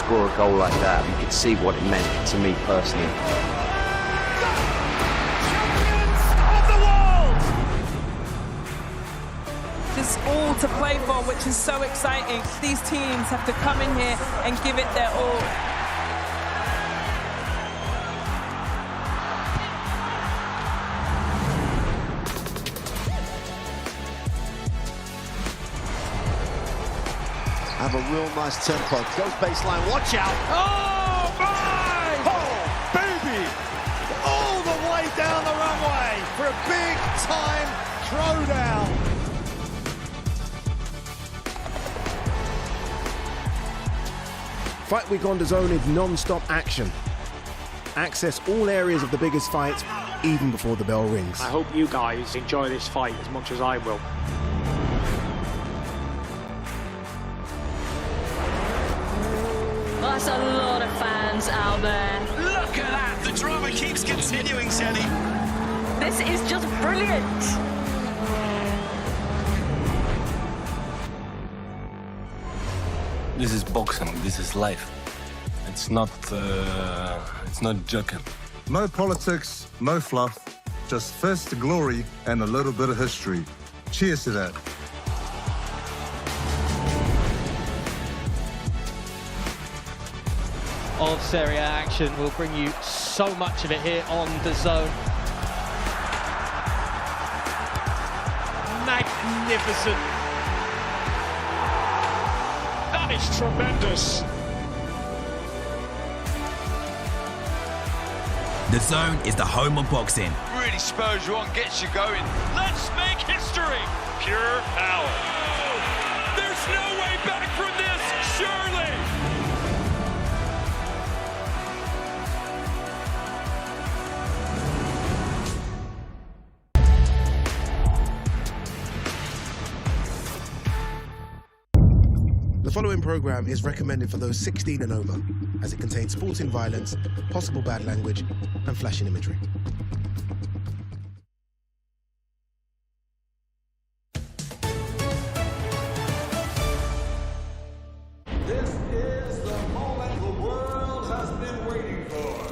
score a goal like that, you could see what it meant to me personally. Just all to play for, which is so exciting. These teams have to come in here and give it their all. Have a real nice tempo. Goes baseline, watch out. Oh, my! Oh, baby! All the way down the runway for a big-time throwdown. Fight Week on DAZN is non-stop action. Access all areas of the biggest fights even before the bell rings. I hope you guys enjoy this fight as much as I will. That's a lot of fans out there. Look at that! The drama keeps continuing, Shelly. This is just brilliant. This is boxing. This is life. It's not joking. No politics, no fluff, just first to glory and a little bit of history. Cheers to that. Of Serie A action. We'll bring you so much of it here on DAZN. Magnificent. That is tremendous. DAZN is the home of boxing. Really spurs you on, gets you going. Let's make history. Pure power. There's no way back from this, surely. The following program is recommended for those 16 and over, as it contains sporting violence, possible bad language, and flashing imagery. This is the moment the world has been waiting for.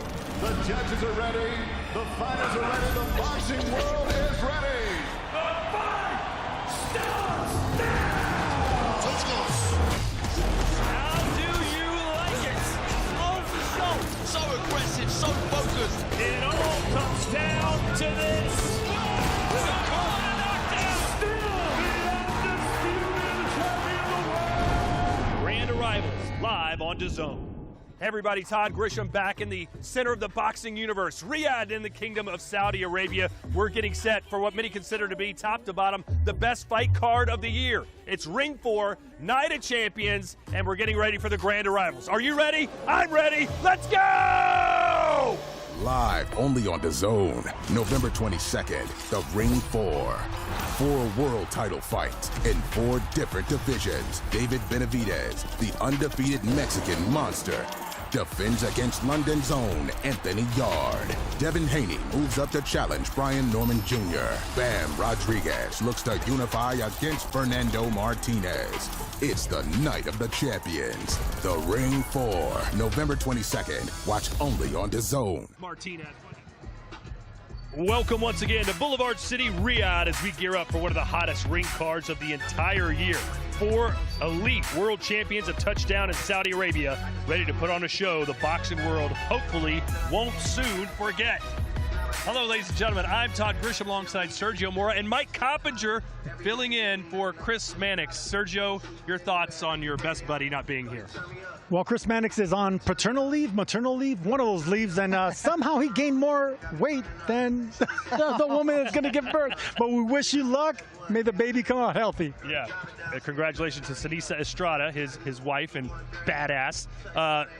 The judges are ready, the fighters are ready, the boxing world is ready. The fight starts now! Let's go. So aggressive, so focused. It all comes down to this. With a corner knockdown. Still the undisputed champion of the world. Grand Arrivals, live on DAZN. Hey everybody, Todd Grisham back in the center of the boxing universe. Riyadh in the Kingdom of Saudi Arabia. We're getting set for what many consider to be, top to bottom, the best fight card of the year. It's Ring 4, Night of Champions, and we're getting ready for the Grand Arrivals. Are you ready? I'm ready. Let's go! Live only on DAZN, November 22nd, the Ring 4. 4 world title fights in 4 different divisions. David Benavidez, the undefeated Mexican monster, defends against London's own Anthony Yarde. Devin Haney moves up to challenge Brian Norman Jr. Bam Rodriguez looks to unify against Fernando Martinez. It's the night of the champions. The Ring 4, November 22nd. Watch only on DAZN. Martinez. Welcome once again to Boulevard City, Riyadh, as we gear up for one of the hottest ring cards of the entire year. 4 elite world champions a touchdown in Saudi Arabia, ready to put on a show the boxing world hopefully won't soon forget. Hello, ladies and gentlemen. I'm Todd Grisham alongside Sergio Mora and Mike Coppinger filling in for Chris Mannix. Sergio, your thoughts on your best buddy not being here? Well, Chris Mannix is on paternal leave, maternal leave, one of those leaves, and somehow he gained more weight than the woman that's going to give birth. But we wish you luck. May the baby come out healthy. Yeah. Congratulations to Sinisa Estrada, his wife, and badass.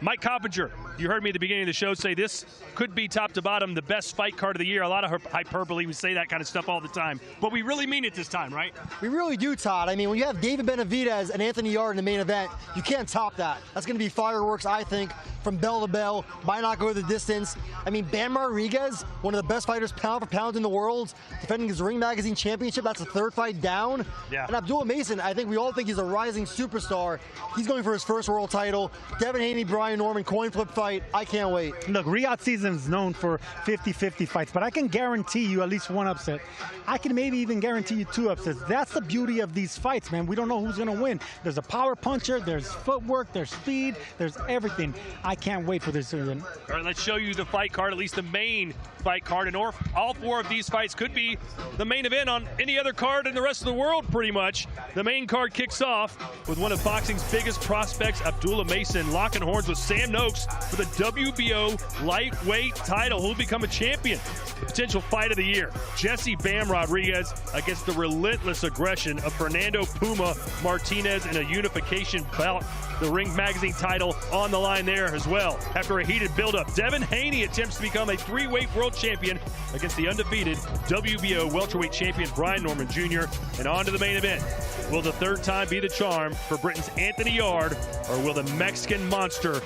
Mike Coppinger, you heard me at the beginning of the show say this could be top to bottom the best fight card of the year. A lot of hyperbole. We say that kind of stuff all the time. But we really mean it this time, right? We really do, Todd. I mean, when you have David Benavidez and Anthony Yarde in the main event, you can't top that. That's going to be fireworks, I think, from bell to bell. Might not go the distance. I mean, Bam Rodriguez, one of the best fighters pound for pound in the world, defending his Ring Magazine championship. That's the 3rd fight fight down. Yeah. And Abdullah Mason, I think we all think he's a rising superstar. He's going for his first world title. Devin Haney, Brian Norman, coin flip fight. I can't wait. Look, Riyadh season is known for 50-50 fights, but I can guarantee you at least one upset. I can maybe even guarantee you 2 upsets. That's the beauty of these fights, man. We don't know who's going to win. There's a power puncher, there's footwork, there's speed, there's everything. I can't wait for this season. All right, let's show you the fight card, at least the main fight card. And all 4 of these fights could be the main event on any other card in the rest of the world, pretty much. The main card kicks off with one of boxing's biggest prospects, Abdullah Mason, locking horns with Sam Noakes for the WBO lightweight title. Who'll become a champion? The potential fight of the year, Jesse Bam Rodriguez against the relentless aggression of Fernando Puma Martinez in a unification bout. The Ring Magazine title on the line there as well. After a heated buildup, Devin Haney attempts to become a 3-weight world champion against the undefeated WBO welterweight champion Brian Norman Jr. And on to the main event. Will the third time be the charm for Britain's Anthony Yarde, or will the Mexican monster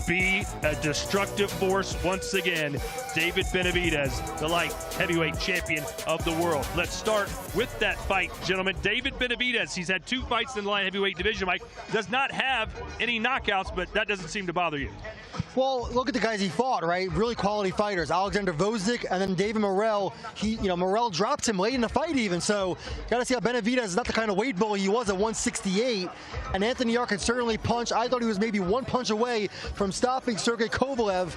be a destructive force once again? David Benavidez, the light heavyweight champion of the world. Let's start with that fight, gentlemen. David Benavidez, he's had 2 fights in the light heavyweight division, Mike. Does not have any knockouts, but that doesn't seem to bother you. Well, look at the guys he fought, right? Really quality fighters. Alexander Vosdick and then David Morrell. Morrell dropped him late in the fight even. So, got to see how Benavidez is not the kind of weight bully he was at 168. And Anthony Yarde can certainly punch. I thought he was maybe 1 punch away from stopping Sergey Kovalev.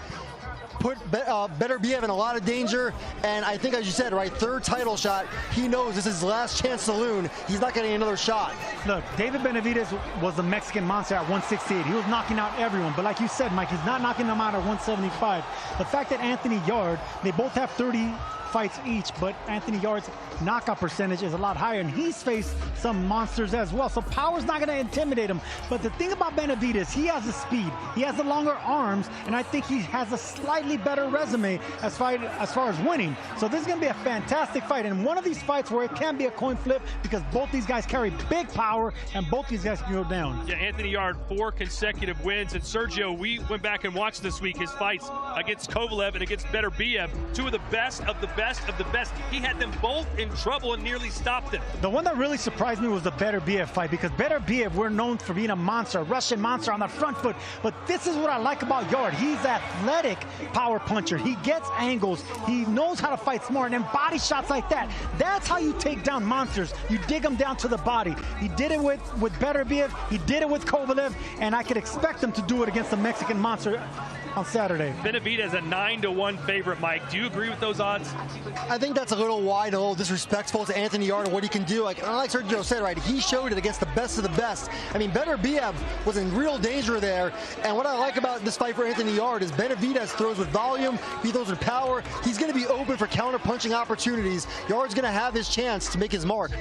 Put Beterbiev in a lot of danger, and I think, as you said, right, 3rd title shot. He knows this is his last chance saloon. He's not getting another shot. Look, David Benavidez was the Mexican monster at 168. He was knocking out everyone, but like you said, Mike, he's not knocking them out at 175. The fact that Anthony Yarde, they both have 30 fights each, but Anthony Yarde's knockout percentage is a lot higher, and he's faced some monsters as well, so power's not going to intimidate him. But the thing about Benavidez, he has the speed, he has the longer arms, and I think he has a slightly better resume as far as winning. So this is going to be a fantastic fight, and one of these fights where it can be a coin flip, because both these guys carry big power, and both these guys can go down. Yeah, Anthony Yarde, 4 consecutive wins, and Sergio, we went back and watched this week his fights against Kovalev and against Beterbiev, 2 of the best of the best of the best. He had them both in trouble and nearly stopped them. The one that really surprised me was the Beterbiev fight, because Beterbiev, we're known for being a monster, a Russian monster on the front foot. But this is what I like about Yarde. He's athletic power puncher. He gets angles. He knows how to fight smart, and body shots like that. That's how you take down monsters. You dig them down to the body. He did it with Beterbiev. He did it with Kovalev, and I could expect him to do it against the Mexican monster on Saturday. Benavidez a 9-1 favorite, Mike. Do you agree with those odds? I think that's a little wide, a little disrespectful to Anthony Yarde and what he can do. Like Sergio said, right, he showed it against the best of the best. I mean, Beterbiev was in real danger there, and what I like about this fight for Anthony Yarde is Benavidez throws with volume, he throws with power. He's going to be open for counter-punching opportunities. Yarde's going to have his chance to make his mark.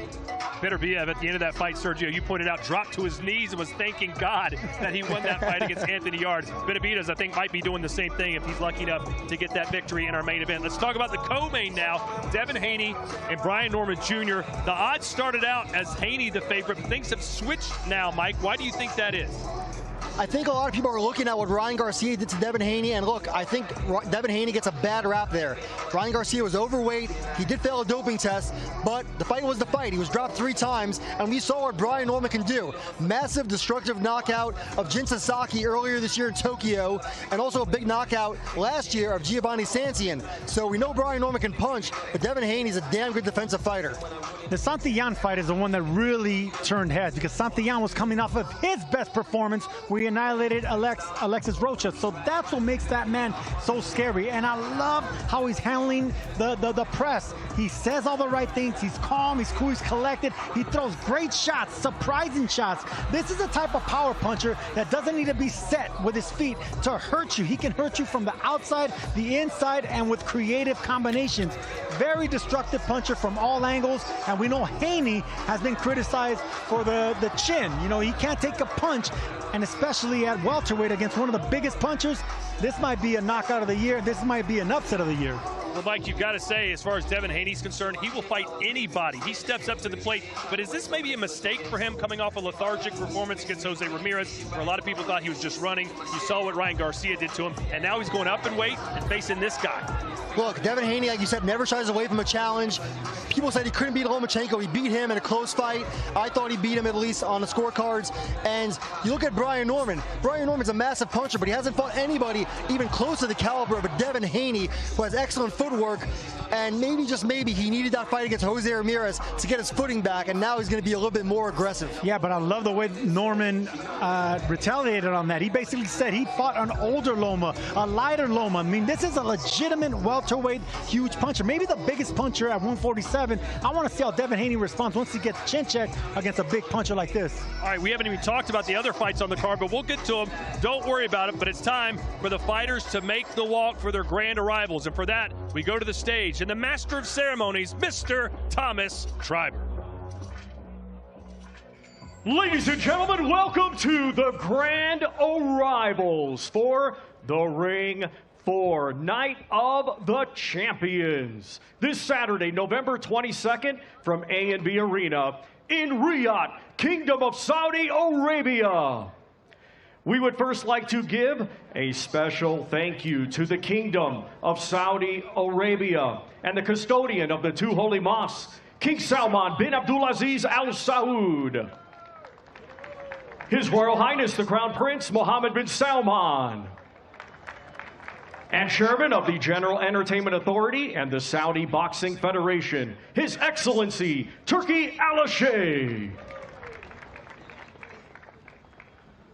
Beterbiev, at the end of that fight, Sergio, you pointed out, dropped to his knees and was thanking God that he won that fight against Anthony Yarde. Benavidez, I think, might be doing the same thing if he's lucky enough to get that victory in our main event. Let's talk about the co-main now. Devin Haney and Brian Norman Jr. The odds started out as Haney the favorite, but things have switched now, Mike. Why do you think that is? I think a lot of people are looking at what Ryan Garcia did to Devin Haney, and look, I think Devin Haney gets a bad rap there. Ryan Garcia was overweight, he did fail a doping test, but the fight was the fight. He was dropped 3 times, and we saw what Brian Norman can do. Massive destructive knockout of Jin Sasaki earlier this year in Tokyo, and also a big knockout last year of Giovanni Santian. So we know Brian Norman can punch, but Devin Haney's a damn good defensive fighter. The Santillan fight is the one that really turned heads, because Santillan was coming off of his best performance where he annihilated Alexis Rocha. So that's what makes that man so scary. And I love how he's handling the press. He says all the right things. He's calm, he's cool, he's collected. He throws great shots, surprising shots. This is the type of power puncher that doesn't need to be set with his feet to hurt you. He can hurt you from the outside, the inside, and with creative combinations. Very destructive puncher from all angles. And we know Haney has been criticized for the chin. You know, he can't take a punch, and especially at welterweight against one of the biggest punchers. This might be a knockout of the year. This might be an upset of the year. Well, Mike, you've got to say, as far as Devin Haney's concerned, he will fight anybody. He steps up to the plate. But is this maybe a mistake for him coming off a lethargic performance against Jose Ramirez, where a lot of people thought he was just running? You saw what Ryan Garcia did to him, and now he's going up in weight and facing this guy. Look, Devin Haney, like you said, never shies away from a challenge. People said he couldn't beat Lomachenko. He beat him in a close fight. I thought he beat him at least on the scorecards. And you look at Brian Norman. Brian Norman's a massive puncher, but he hasn't fought anybody even close to the caliber of a Devin Haney, who has excellent footwork. And maybe, just maybe, he needed that fight against Jose Ramirez to get his footing back, and now he's going to be a little bit more aggressive. Yeah, but I love the way Norman retaliated on that. He basically said he fought an older Loma, a lighter Loma. I mean, this is a legitimate welterweight huge puncher, maybe the biggest puncher at 147. I want to see how Devin Haney responds once he gets chin checked against a big puncher like this. All right, we haven't even talked about the other fights on the card, but we'll get to them. Don't worry about it, but it's time for the fighters to make the walk for their grand arrivals. And for that, we go to the stage, and the master of ceremonies, Mr. Thomas Schreiber. Ladies and gentlemen, welcome to the grand arrivals for the Ring 4 Night of the Champions. This Saturday, November 22nd, from A&B Arena in Riyadh, Kingdom of Saudi Arabia. We would first like to give a special thank you to the Kingdom of Saudi Arabia and the custodian of the two holy mosques, King Salman bin Abdulaziz Al Saud. His Royal Highness, the Crown Prince Mohammed bin Salman. And Chairman of the General Entertainment Authority and the Saudi Boxing Federation, His Excellency Turki Al-Sheikh.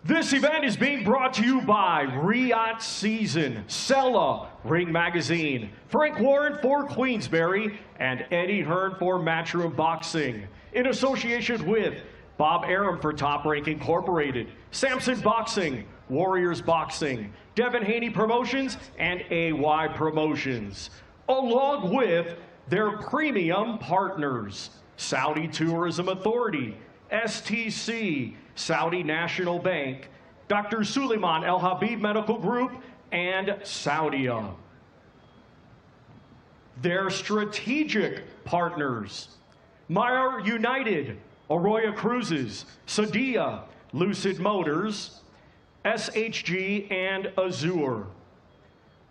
This event is being brought to you by Riyadh Season, Sella, Ring Magazine, Frank Warren for Queensberry, and Eddie Hearn for Matchroom Boxing, in association with Bob Arum for Top Rank Incorporated, Samson Boxing, Warriors Boxing, Devin Haney Promotions, and AY Promotions, along with their premium partners, Saudi Tourism Authority, STC, Saudi National Bank, Dr. Suleiman El Habib Medical Group, and Saudia. Their strategic partners, Meyer United, Arroyo Cruises, Sadia, Lucid Motors, SHG, and Azure.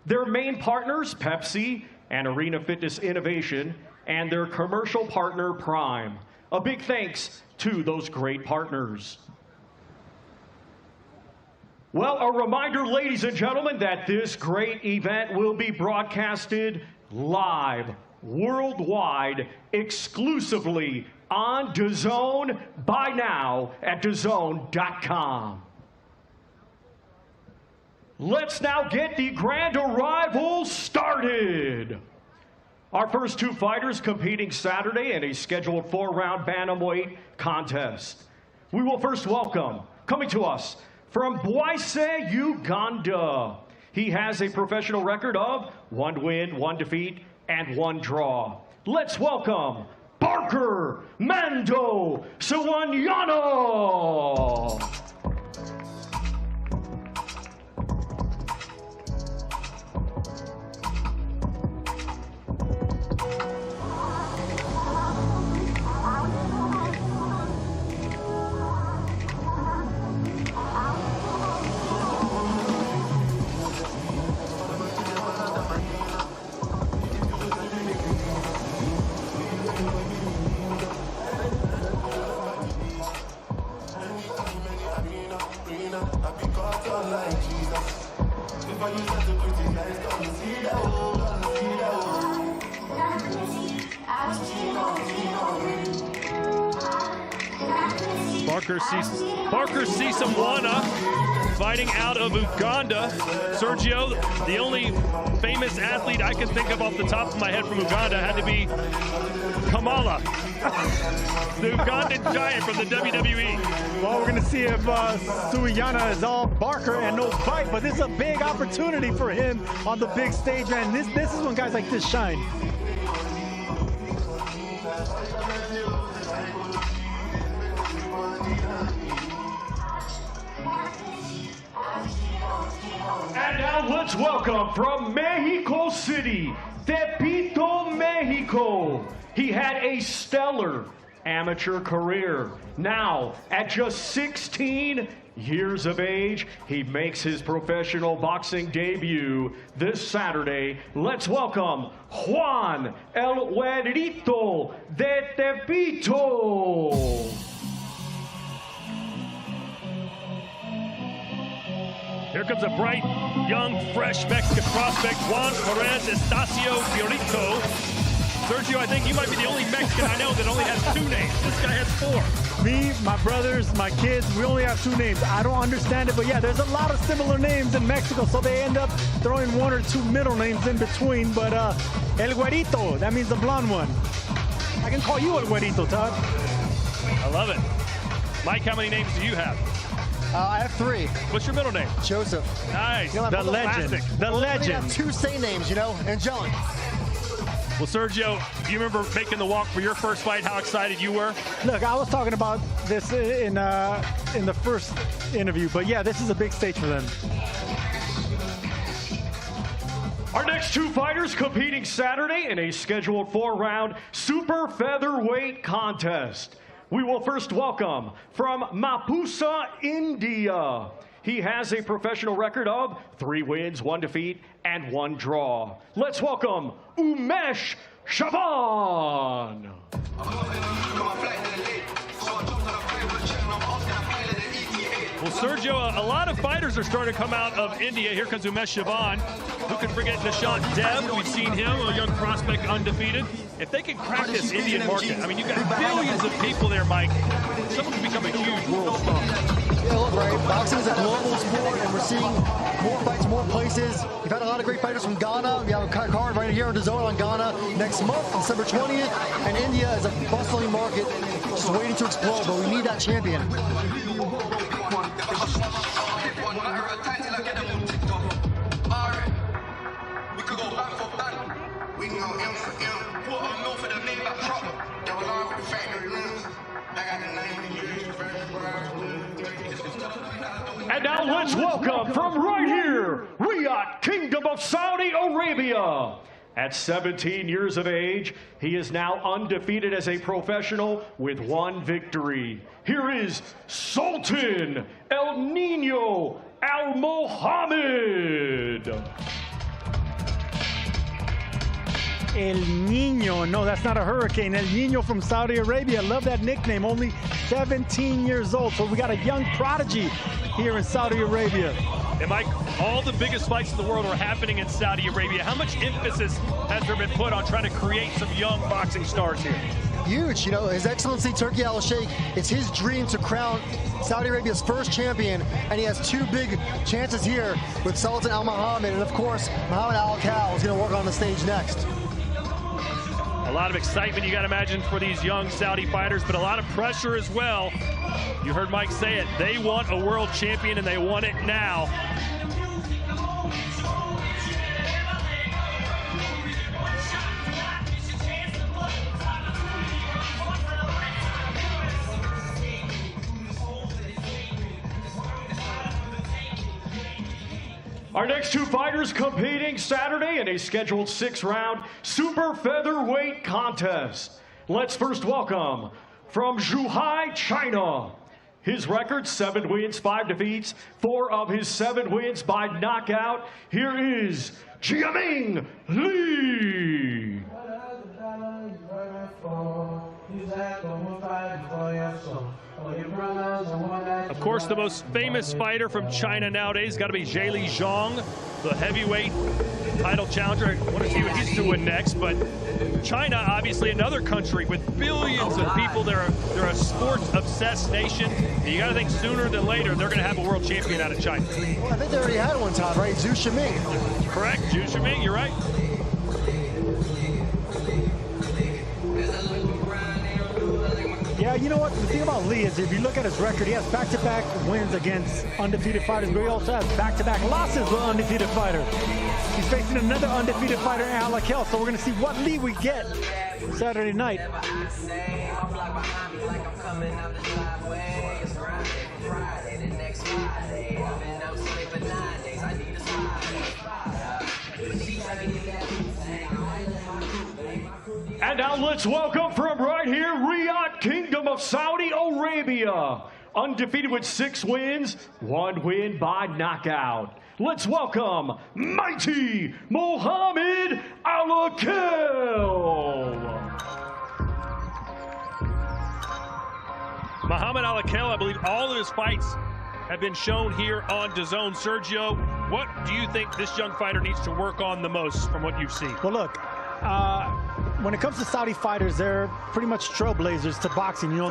Their main partners, Pepsi and Arena Fitness Innovation, and their commercial partner, Prime. A big thanks to those great partners. Well, a reminder, ladies and gentlemen, that this great event will be broadcasted live, worldwide, exclusively on DAZN by now at DAZN.com. Let's now get the grand arrival started. Our first two fighters competing Saturday in a scheduled 4-round bantamweight contest. We will first welcome, coming to us from Bwaise, Uganda. He has a professional record of 1 win, 1 defeat, and 1 draw. Let's welcome Parker Mando Sawanyana. Parker Sisamwana fighting out of Uganda. Sergio, the only famous athlete I can think of off the top of my head from Uganda had to be Kamala, the Ugandan giant from the WWE. Well, we're going to see if Sawanyana is all barker and no fight, but this is a big opportunity for him on the big stage, man. This is when guys like this shine. And now let's let's welcome from Mexico City, Tepito, Mexico. He had a stellar amateur career. Now, at just 16 years of age, he makes his professional boxing debut this Saturday. Let's welcome Juan El Güerito de Tepito. Here comes a bright, young, fresh Mexican prospect, Juan Perez Estacio Fiorito. Sergio, I think you might be the only Mexican I know that only has 2 names. This guy has 4. Me, my brothers, my kids, we only have 2 names. I don't understand it, but yeah, there's a lot of similar names in Mexico, so they end up throwing 1 or 2 middle names in between. But El Güerito, that means the blonde one. I can call you El Güerito, Todd. I love it. Mike, how many names do you have? I have 3. What's your middle name? Joseph. Nice. You know, The legend. Classic. The legend. I have 2 saint names, you know, angelic. Well, Sergio, do you remember making the walk for your first fight, how excited you were? Look, I was talking about this in the first interview, but yeah, this is a big stage for them. Our next 2 fighters competing Saturday in a scheduled 4-round super featherweight contest. We will first welcome from Mapusa, India. He has a professional record of 3 wins, 1 defeat, and 1 draw. Let's welcome Umesh Chavan. Well, Sergio, a lot of fighters are starting to come out of India. Here comes Umesh Chavan. Who can forget Nishant Dev? We've seen him, a young prospect, undefeated. If they can crack this Indian market, I mean, you've got billions of people there, Mike. Someone can become a huge world star. Yeah, look, right, boxing is a global sport, and we're seeing more fights, more places. We've had a lot of great fighters from Ghana. We have a card right here on DAZN on Ghana next month, December 20th. And India is a bustling market just waiting to explode, but we need that champion. And now let's welcome from right here, Riyadh, Kingdom of Saudi Arabia. At 17 years of age, he is now undefeated as a professional with 1 victory. Here is Sultan El Nino Al Mohammed. El Nino. No, that's not a hurricane. El Nino from Saudi Arabia. Love that nickname. Only 17 years old. So we got a young prodigy here in Saudi Arabia. And Mike, all the biggest fights in the world are happening in Saudi Arabia. How much emphasis has there been put on trying to create some young boxing stars here? Huge. You know, His Excellency Turki Al-Sheikh, it's his dream to crown Saudi Arabia's first champion, and he has 2 big chances here with Sultan Al Mohammed, and of course, Muhammad Al Khal is going to work on the stage next. A lot of excitement, you got to imagine, for these young Saudi fighters, but a lot of pressure as well. You heard Mike say it. They want a world champion, and they want it now. Our next 2 fighters competing Saturday in a scheduled 6-round super featherweight contest. Let's first welcome from Zhuhai, China. His record, 7 wins, 5 defeats, 4 of his 7 wins by knockout. Here is Jiaming Li. Of course, the most famous fighter from China nowadays got to be Zheli Zhang, the heavyweight title challenger. I want to see what he's doing next, but China, obviously another country with billions of people. They're a sports-obsessed nation. And you got to think sooner than later they're going to have a world champion out of China. Well, I think they already had one, Todd, right? Zhu Shiming. Correct, Zhu Shiming, you're right. Yeah, you know what? The thing about Lee is if you look at his record, he has back-to-back wins against undefeated fighters, but he also has back-to-back losses with undefeated fighter. He's facing another undefeated fighter, Al Khal, so we're going to see what Lee we get Saturday night. And now let's welcome from right here, Riyadh, Kingdom of Saudi Arabia. Undefeated with 6 wins, 1 win by knockout. Let's welcome mighty Mohammed Al-Akel. Mohammed Al-Akel, I believe all of his fights have been shown here on DAZN. Sergio, what do you think this young fighter needs to work on the most from what you've seen? Well, look, when it comes to Saudi fighters, they're pretty much trailblazers to boxing. You know,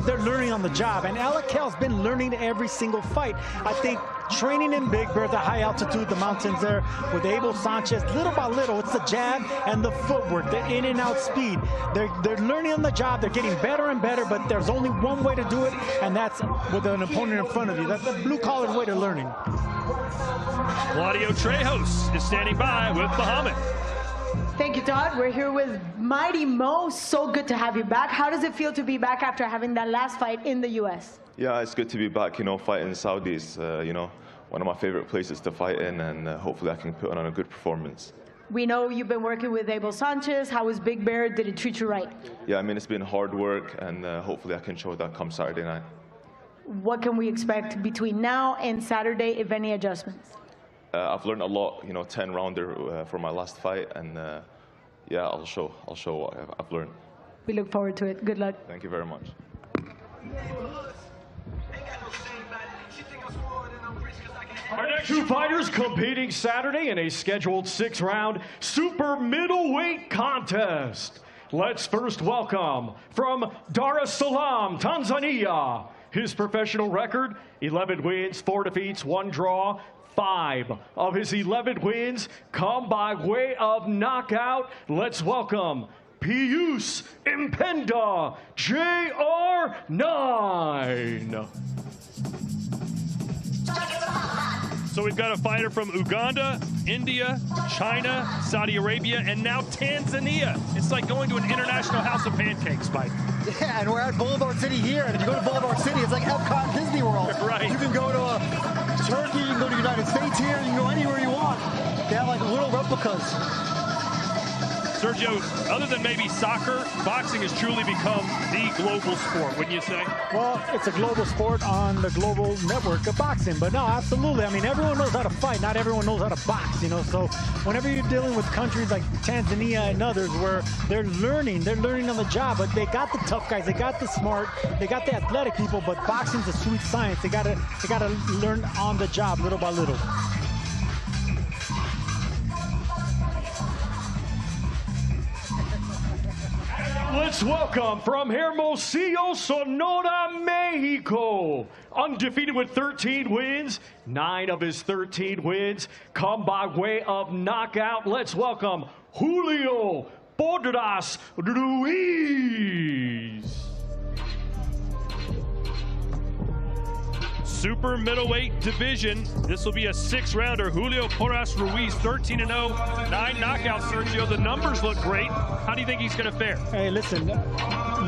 they're learning on the job, and Al-Akel's been learning every single fight. I think training in Big Bear, the high altitude, the mountains there, with Abel Sanchez, little by little, it's the jab and the footwork, the in and out speed. They're learning on the job. They're getting better and better, but there's only one way to do it, and that's with an opponent in front of you. That's the blue-collar way to learning. Claudio Trejos is standing by with Mohammed. Thank you, Todd. We're here with Mighty Mo. So good to have you back. How does it feel to be back after having that last fight in the U.S.? Yeah, it's good to be back, you know, fighting Saudis, you know, one of my favorite places to fight in, and hopefully I can put on a good performance. We know you've been working with Abel Sanchez. How was Big Bear? Did it treat you right? Yeah, I mean, it's been hard work, and hopefully I can show that come Saturday night. What can we expect between now and Saturday, if any adjustments? I've learned a lot, you know, 10-rounder for my last fight, and yeah, I'll show what I've learned. We look forward to it. Good luck. Thank you very much. Our next 2 fighters competing Saturday in a scheduled 6-round super middleweight contest. Let's first welcome from Dar es Salaam, Tanzania. His professional record, 11 wins, 4 defeats, 1 draw. 5 of his 11 wins come by way of knockout. Let's welcome Pius Impenda, JR9. So we've got a fighter from Uganda, India, China, Saudi Arabia, and now Tanzania. It's like going to an international house of pancakes, Mike. Yeah, and we're at Boulevard City here, and if you go to Boulevard City, it's like Epcot Disney World. Right. You can go to Turkey, you can go to the United States here, you can go anywhere you want. They have like little replicas. Sergio, other than maybe soccer, boxing has truly become the global sport, wouldn't you say? Well, it's a global sport on the global network of boxing. But no, absolutely. I mean, everyone knows how to fight. Not everyone knows how to box, you know. So whenever you're dealing with countries like Tanzania and others where they're learning on the job, but they got the tough guys, they got the smart, they got the athletic people, but boxing's a sweet science. They gotta learn on the job little by little. Let's welcome from Hermosillo, Sonora, Mexico. Undefeated with 13 wins. 9 of his 13 wins come by way of knockout. Let's welcome Julio Podras Ruiz. Super middleweight division. This will be a 6-rounder. Julio Porras Ruiz, 13-0, 9 knockouts, Sergio. The numbers look great. How do you think he's going to fare? Hey, listen,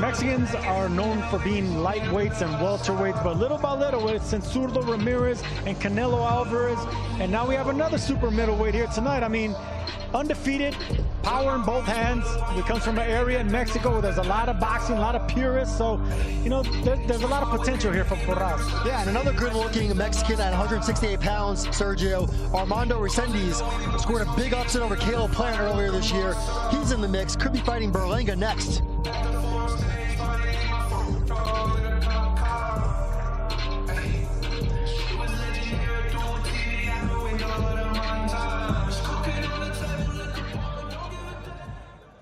Mexicans are known for being lightweights and welterweights, but little by little, it's Censurdo Ramirez and Canelo Alvarez, and now we have another super middleweight here tonight. I mean, undefeated, power in both hands. He comes from an area in Mexico where there's a lot of boxing, a lot of purists, so, you know, there's a lot of potential here for Porras. Yeah, and another good-looking Mexican at 168 pounds, Sergio, Armando Resendiz, scored a big upset over Caleb Plant earlier this year. He's in the mix, could be fighting Berlanga next.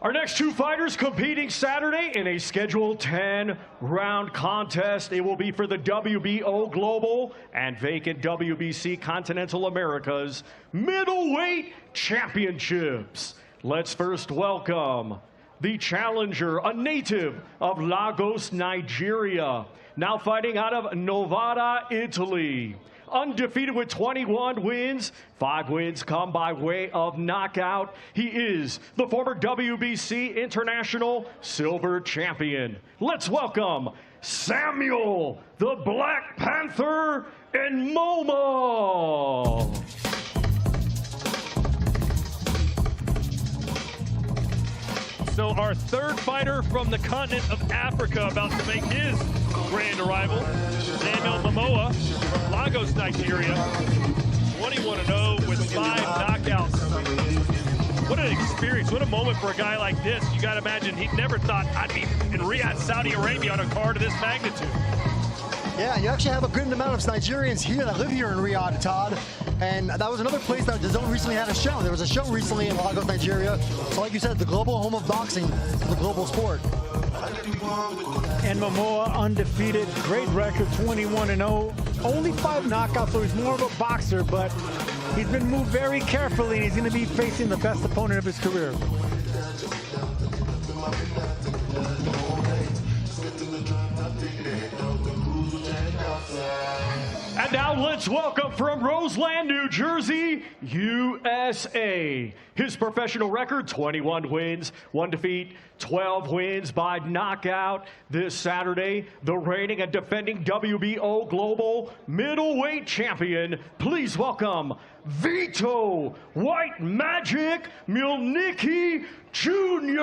Our next 2 fighters competing Saturday in a scheduled 10-round contest. It will be for the WBO Global and vacant WBC Continental Americas Middleweight Championships. Let's first welcome the challenger, a native of Lagos, Nigeria, now fighting out of Novara, Italy. Undefeated with 21 wins, 5 wins come by way of knockout. He is the former WBC International Silver Champion. Let's welcome Samuel, the Black Panther, and Momo. So our third fighter from the continent of Africa about to make his grand arrival, Samuel Momoa, Lagos, Nigeria, 21-0 with 5 knockouts. What an experience, what a moment for a guy like this. You got to imagine he never thought I'd be in Riyadh, Saudi Arabia on a card of this magnitude. Yeah, you actually have a good amount of Nigerians here that live here in Riyadh, Todd. And that was another place that DAZN recently had a show. There was a show recently in Lagos, Nigeria. So like you said, the global home of boxing, the global sport. And Momoa undefeated, great record, 21-0. Only 5 knockouts, so he's more of a boxer, but he's been moved very carefully, and he's going to be facing the best opponent of his career. And now let's welcome from Roseland, New Jersey, USA. His professional record, 21 wins, 1 defeat, 12 wins by knockout. This Saturday, the reigning and defending WBO Global Middleweight Champion. Please welcome Vito White Magic Mielnicki Jr.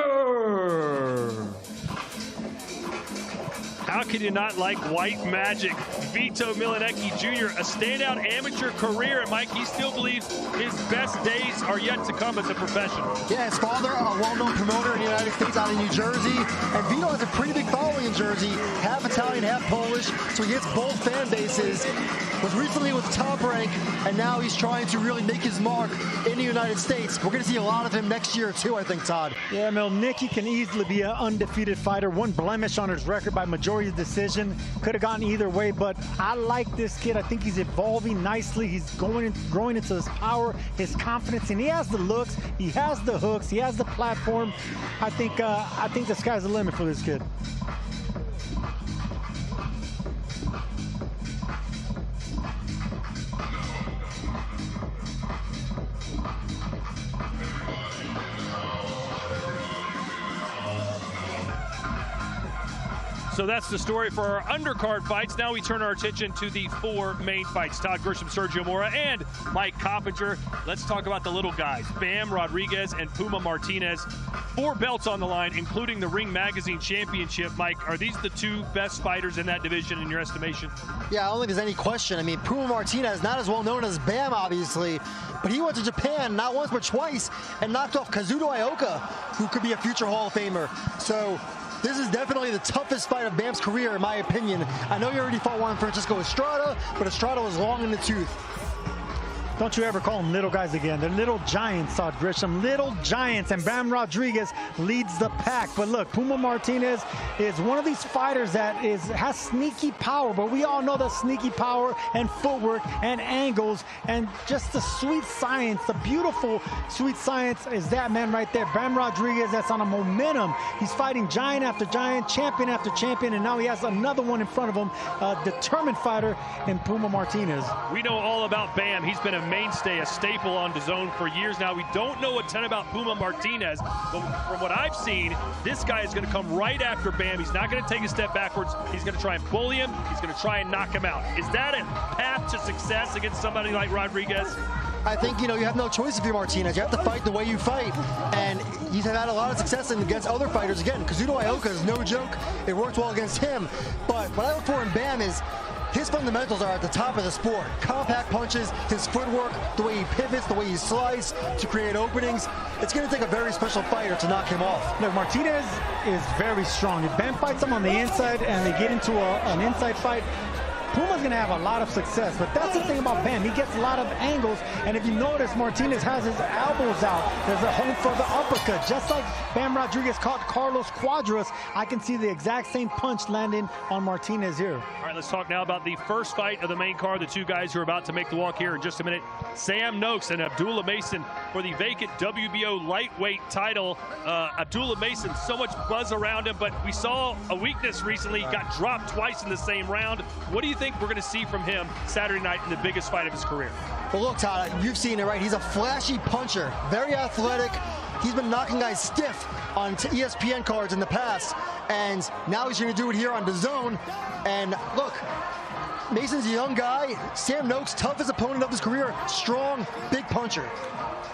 How can you not like White Magic? Vito Mielnicki Jr., a standout amateur career, and Mike, he still believes his best days are yet to come as a professional. Yeah, his father, a well-known promoter in the United States out of New Jersey, and Vito has a pretty big following in Jersey, half Italian, half Polish, so he hits both fan bases. Was recently with Top Rank, and now he's trying to really make his mark in the United States. We're going to see a lot of him next year, too, I think, Todd. Yeah, Mielnicki can easily be an undefeated fighter. 1 blemish on his record by majority decision. Could have gone either way, but I like this kid. I think he's evolving nicely. He's growing into his power, his confidence, and he has the looks, he has the hooks, he has the platform. I think the sky's the limit for this kid. So that's the story for our undercard fights. Now we turn our attention to the 4 main fights. Todd Grisham, Sergio Mora, and Mike Coppinger. Let's talk about the little guys. Bam Rodriguez and Puma Martinez. 4 belts on the line, including the Ring Magazine Championship. Mike, are these the 2 best fighters in that division in your estimation? Yeah, I don't think there's any question. I mean, Puma Martinez, not as well known as Bam, obviously, but he went to Japan not once but twice and knocked off Kazuto Ioka, who could be a future Hall of Famer. So this is definitely the toughest fight of Bam's career, in my opinion. I know he already fought Juan Francisco Estrada, but Estrada was long in the tooth. Don't you ever call them little guys again. They're little giants, Todd Grisham. Little giants, and Bam Rodriguez leads the pack. But look, Puma Martinez is one of these fighters that has sneaky power, but we all know that sneaky power and footwork and angles and just the sweet science, the beautiful sweet science is that man right there. Bam Rodriguez, that's on a momentum. He's fighting giant after giant, champion after champion, and now he has another one in front of him, a determined fighter in Puma Martinez. We know all about Bam. He's been a mainstay, a staple on DAZN for years now. We don't know a ton about Puma Martinez, but from what I've seen, this guy is going to come right after Bam. He's not going to take a step backwards. He's going to try and bully him. He's going to try and knock him out. Is that a path to success against somebody like Rodriguez? I think, you have no choice if you're Martinez. You have to fight the way you fight, and he's had a lot of success against other fighters. Again, Kazuto Ioka is no joke. It worked well against him, but what I look for in Bam is his fundamentals are at the top of the sport. Compact punches, his footwork, the way he pivots, the way he slides to create openings. It's going to take a very special fighter to knock him off. Look, Martinez is very strong. If Bam fights him on the inside and they get into an inside fight, Puma's going to have a lot of success, but that's the thing about Bam. He gets a lot of angles, and if you notice, Martinez has his elbows out. There's a home for the uppercut. Just like Bam Rodriguez caught Carlos Cuadras, I can see the exact same punch landing on Martinez here. All right, let's talk now about the first fight of the main card. The 2 guys who are about to make the walk here in just a minute. Sam Noakes and Abdullah Mason for the vacant WBO lightweight title. Abdullah Mason, so much buzz around him, but we saw a weakness recently. He got dropped twice in the same round. What do you think we're going to see from him Saturday night in the biggest fight of his career? Well, look, Todd, you've seen it, right? He's a flashy puncher, very athletic. He's been knocking guys stiff on ESPN cards in the past, and now he's going to do it here on DAZN. And look, Mason's a young guy. Sam Noakes, toughest opponent of his career. Strong, big puncher.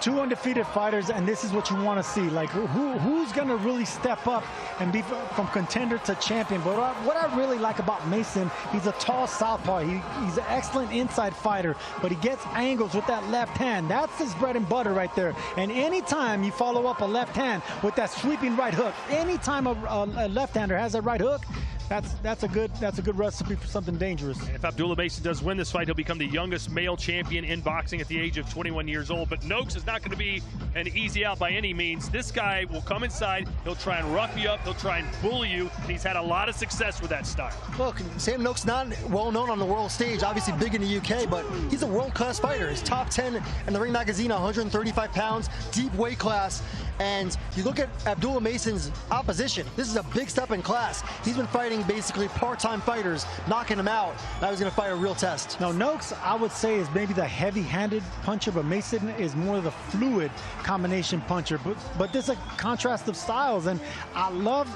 2 undefeated fighters, and this is what you want to see. Like, who's going to really step up and be from contender to champion? But what I really like about Mason, he's a tall southpaw. He's an excellent inside fighter, but he gets angles with that left hand. That's his bread and butter right there. And anytime you follow up a left hand with that sweeping right hook, anytime a left-hander has a right hook, that's a good recipe for something dangerous. If Abdullah Mason does win this fight, he'll become the youngest male champion in boxing at the age of 21 years old. But Noakes is not going to be an easy out by any means. This guy will come inside, he'll try and rough you up, he'll try and bully you, and he's had a lot of success with that style. Look, Sam Noakes not well known on the world stage, obviously big in the UK, but he's a world-class fighter. He's top 10 in the Ring Magazine, 135 pounds, deep weight class. And you look at Abdullah Mason's opposition, this is a big step in class. He's been fighting basically part-time fighters, knocking him out. Now he's going to fight a real test. Now, Noakes, I would say, is maybe the heavy-handed puncher, but Mason is more of the fluid combination puncher. But there's a contrast of styles, and I love,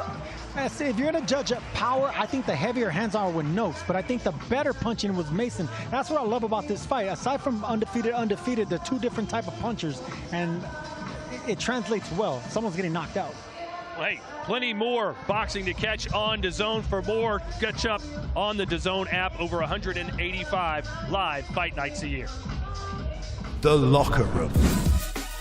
if you're going to judge power, I think the heavier hands are with Noakes, but I think the better punching was Mason. That's what I love about this fight. Aside from undefeated, they're 2 different type of punchers, and it translates well. Someone's getting knocked out. Well, hey, plenty more boxing to catch on DAZN. For more, catch up on the DAZN app. Over 185 live fight nights a year. The Locker Room,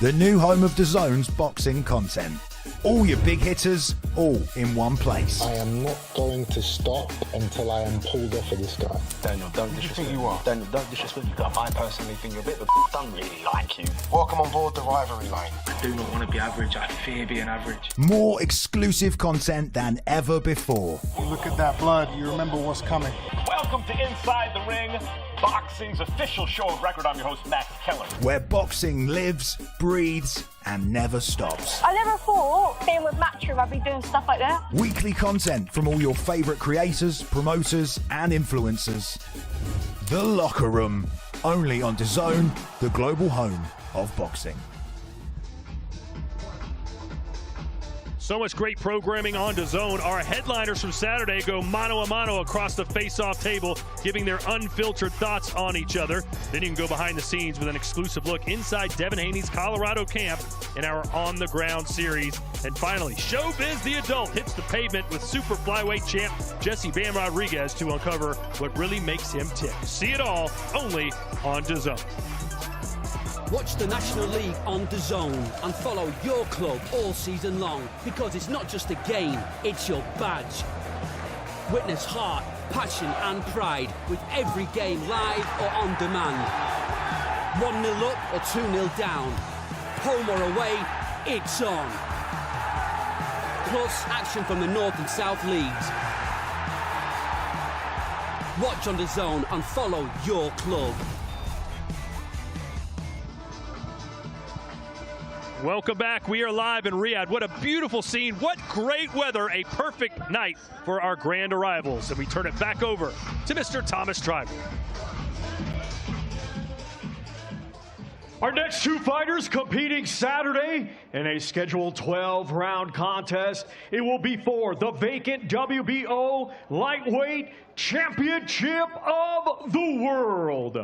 the new home of DAZN's boxing content. All your big hitters, all in one place. I am not going to stop until I am pulled off of this guy. Daniel, don't disrespect you are. Daniel, don't disrespect you. I personally think you're a bit of a don't really like you. Welcome on board the rivalry line. I do not want to be average. I fear being average. More exclusive content than ever before. You look at that blood, you remember what's coming. Welcome to Inside the Ring, boxing's official show of record. I'm your host, Max Keller. Where boxing lives, breathes, and never stops. I never thought being with Matchroom I'd be doing stuff like that. Weekly content from all your favourite creators, promoters, and influencers. The Locker Room, only on DAZN, the global home of boxing. So much great programming on DAZN. Our headliners from Saturday go mano a mano across the face-off table, giving their unfiltered thoughts on each other. Then you can go behind the scenes with an exclusive look inside Devin Haney's Colorado camp in our On the Ground series. And finally, Showbiz the Adult hits the pavement with super flyweight champ Jesse Bam Rodriguez to uncover what really makes him tick. See it all only on DAZN. Watch the National League on DAZN and follow your club all season long, because it's not just a game, it's your badge. Witness heart, passion and pride with every game live or on demand. 1-0 up or 2-0 down. Home or away, it's on. Plus action from the North and South leagues. Watch on DAZN and follow your club. Welcome back. We are live in Riyadh. What a beautiful scene. What great weather. A perfect night for our grand arrivals. And we turn it back over to Mr. Thomas Driver. Our next 2 fighters competing Saturday in a scheduled 12-round contest. It will be for the vacant WBO Lightweight Championship of the World.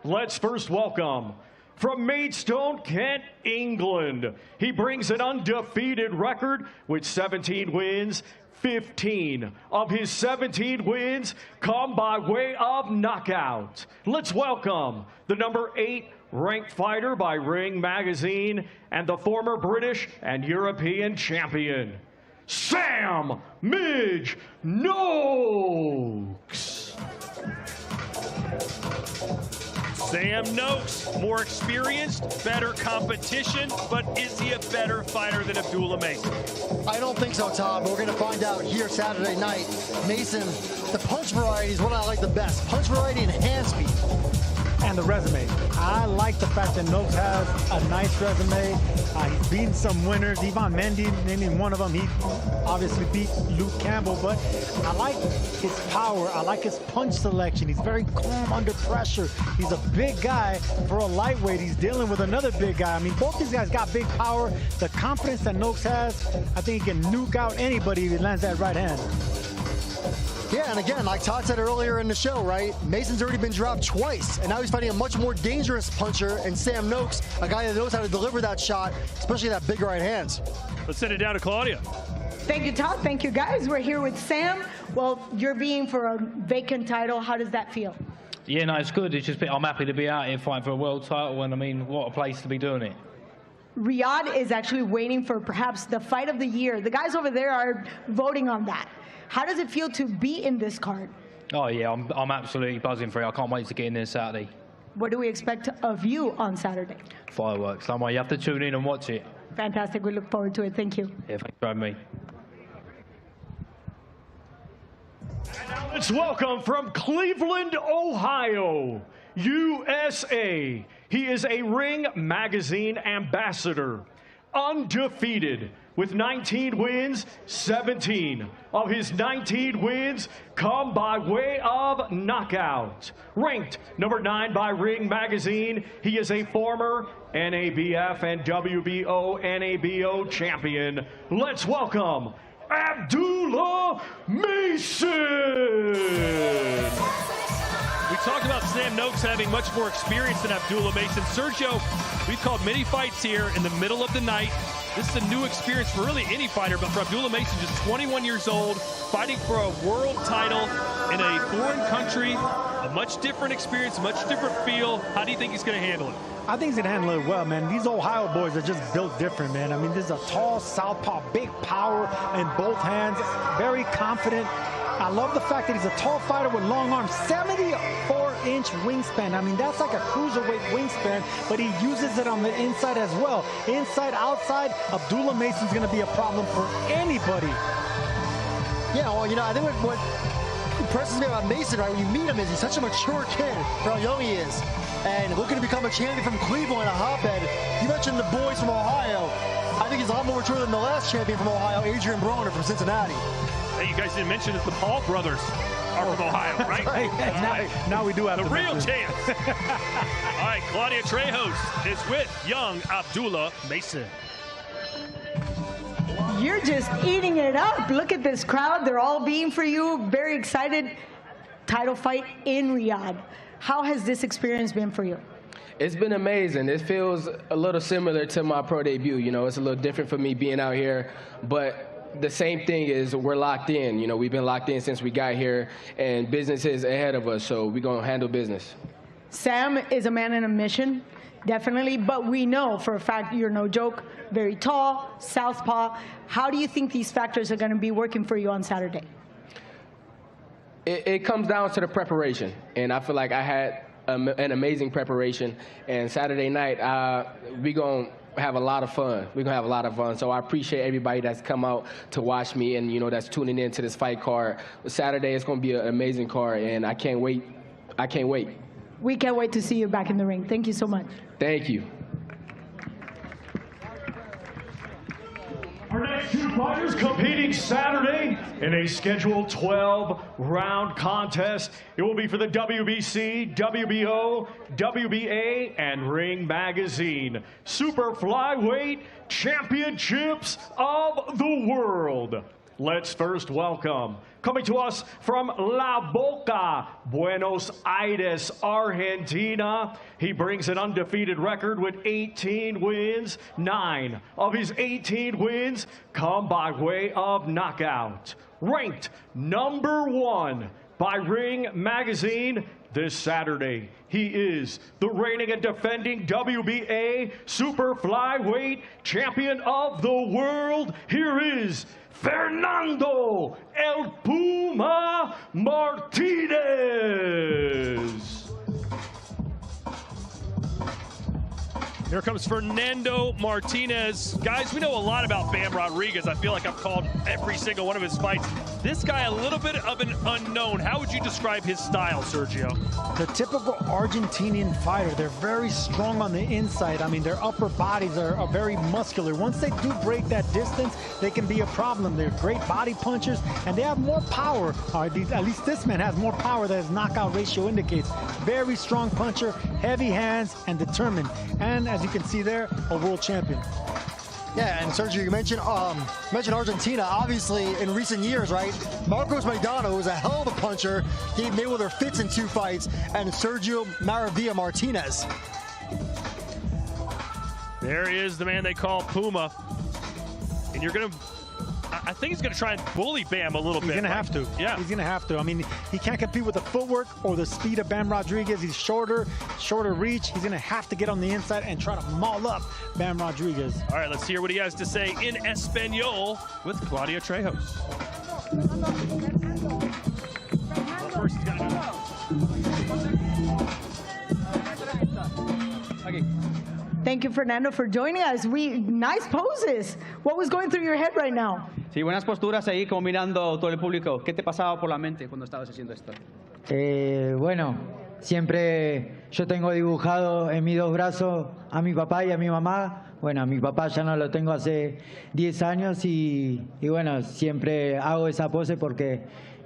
Let's first welcome, from Maidstone, Kent, England, he brings an undefeated record with 17 wins. 15 of his 17 wins come by way of knockout. Let's welcome the number 8 ranked fighter by Ring Magazine and the former British and European champion, Sam Midge Noakes. Sam Noakes, more experienced, better competition, but is he a better fighter than Abdullah Mason? I don't think so, Tom, but we're going to find out here Saturday night. Mason, the punch variety is what I like the best. Punch variety and hand speed. And the resume. I like the fact that Noakes has a nice resume. He's beaten some winners. Ivan Mendy, naming one of them. He obviously beat Luke Campbell, but I like his power. I like his punch selection. He's very calm under pressure. He's a big guy for a lightweight. He's dealing with another big guy. I mean, both these guys got big power. The confidence that Noakes has, I think he can nuke out anybody if he lands that right hand. Yeah, and again, like Todd said earlier in the show, right? Mason's already been dropped twice, and now he's fighting a much more dangerous puncher in Sam Noakes, a guy that knows how to deliver that shot, especially that big right hand. Let's send it down to Claudia. Thank you, Todd. Thank you, guys. We're here with Sam. Well, you're being for a vacant title. How does that feel? Yeah, no, it's good. It's just I'm happy to be out here fighting for a world title, and I mean, what a place to be doing it. Riyadh is actually waiting for perhaps the fight of the year. The guys over there are voting on that. How does it feel to be in this card? Oh yeah, I'm absolutely buzzing for it. I can't wait to get in there Saturday. What do we expect of you on Saturday? Fireworks. You have to tune in and watch it. Fantastic. We look forward to it. Thank you. Yeah, thanks for having me. Let's welcome from Cleveland, Ohio, USA. He is a Ring Magazine ambassador, undefeated with 19 wins. 17 of his 19 wins come by way of knockout. Ranked number 9 by Ring Magazine, he is a former NABF and WBO NABO champion. Let's welcome Abdullah Mason. We talked about Sam Noakes having much more experience than Abdullah Mason. Sergio, we've called many fights here in the middle of the night. This is a new experience for really any fighter, but for Abdullah Mason, just 21 years old, fighting for a world title in a foreign country, a much different experience, a much different feel. How do you think he's going to handle it? I think he's going to handle it well, man. These Ohio boys are just built different, man. I mean, this is a tall southpaw, big power in both hands, very confident. I love the fact that he's a tall fighter with long arms, 74-inch wingspan. I mean, that's like a cruiserweight wingspan, but he uses it on the inside as well. Inside, outside, Abdullah Mason's going to be a problem for anybody. Yeah, well, you know, I think what impresses me about Mason, right, when you meet him, is he's such a mature kid for how young he is. And looking to become a champion from Cleveland, a hotbed. You mentioned the boys from Ohio. I think he's a lot more mature than the last champion from Ohio, Adrian Broner from Cincinnati. Hey, you guys didn't mention that the Paul brothers are from Ohio, right? Right. Now we do have the to real mention. chance. All right, Claudia Trejos is with young Abdullah Mason. You're just eating it up. Look at this crowd. They're all being for you. Very excited. Title fight in Riyadh. How has this experience been for you? It's been amazing. It feels a little similar to my pro debut. You know, it's a little different for me being out here, but the same thing is we're locked in. You know, we've been locked in since we got here, and business is ahead of us, so we're going to handle business. Sam is a man in a mission, definitely, but we know for a fact you're no joke, very tall, southpaw. How do you think these factors are going to be working for you on Saturday? It comes down to the preparation, and I feel like I had an amazing preparation, and Saturday night we're going to have a lot of fun. We're going to have a lot of fun, so I appreciate everybody that's come out to watch me and, you know, that's tuning in to this fight card. Saturday is going to be an amazing card, and I can't wait. I can't wait. We can't wait to see you back in the ring. Thank you so much. Thank you. Our next two fighters competing Saturday in a scheduled 12-round contest. It will be for the WBC, WBO, WBA, and Ring Magazine Super Flyweight Championships of the World. Let's first welcome, coming to us from La Boca, Buenos Aires, Argentina. He brings an undefeated record with 18 wins. 9 of his 18 wins come by way of knockout. Ranked number 1 by Ring Magazine this Saturday. He is the reigning and defending WBA Super Flyweight Champion of the World. Here is Fernando El Puma Martinez. Here comes Fernando Martinez. Guys, we know a lot about Bam Rodriguez. I feel like I've called every single one of his fights. This guy, a little bit of an unknown. How would you describe his style, Sergio? The typical Argentinian fighter. They're very strong on the inside. I mean, their upper bodies are very muscular. Once they do break that distance, they can be a problem. They're great body punchers, and they have more power. At least this man has more power than his knockout ratio indicates. Very strong puncher, heavy hands, and determined. And as you can see there, a world champion. Yeah, and Sergio, you mentioned Argentina. Obviously, in recent years, right? Marcos Maidana was a hell of a puncher. Gave Mayweather fits in 2 fights, and Sergio Maravilla Martinez. There is the man they call Puma. And you're going to, I think he's going to try and bully Bam a little bit. He's going to have to. Yeah. He's going to have to. I mean, he can't compete with the footwork or the speed of Bam Rodriguez. He's shorter reach. He's going to have to get on the inside and try to maul up Bam Rodriguez. All right, let's hear what he has to say in Espanol with Claudia Trejos. First, he's got Thank you, Fernando, for joining us. Nice poses. What was going through your head right now? Sí, buenas posturas ahí, como mirando todo el público. ¿Qué te pasaba por la mente cuando estabas haciendo esto? Bueno, siempre yo tengo dibujado en mis 2 brazos a mi papá y a mi mamá. Bueno, a mi papá ya no lo tengo hace 10 años y bueno, siempre hago esa pose porque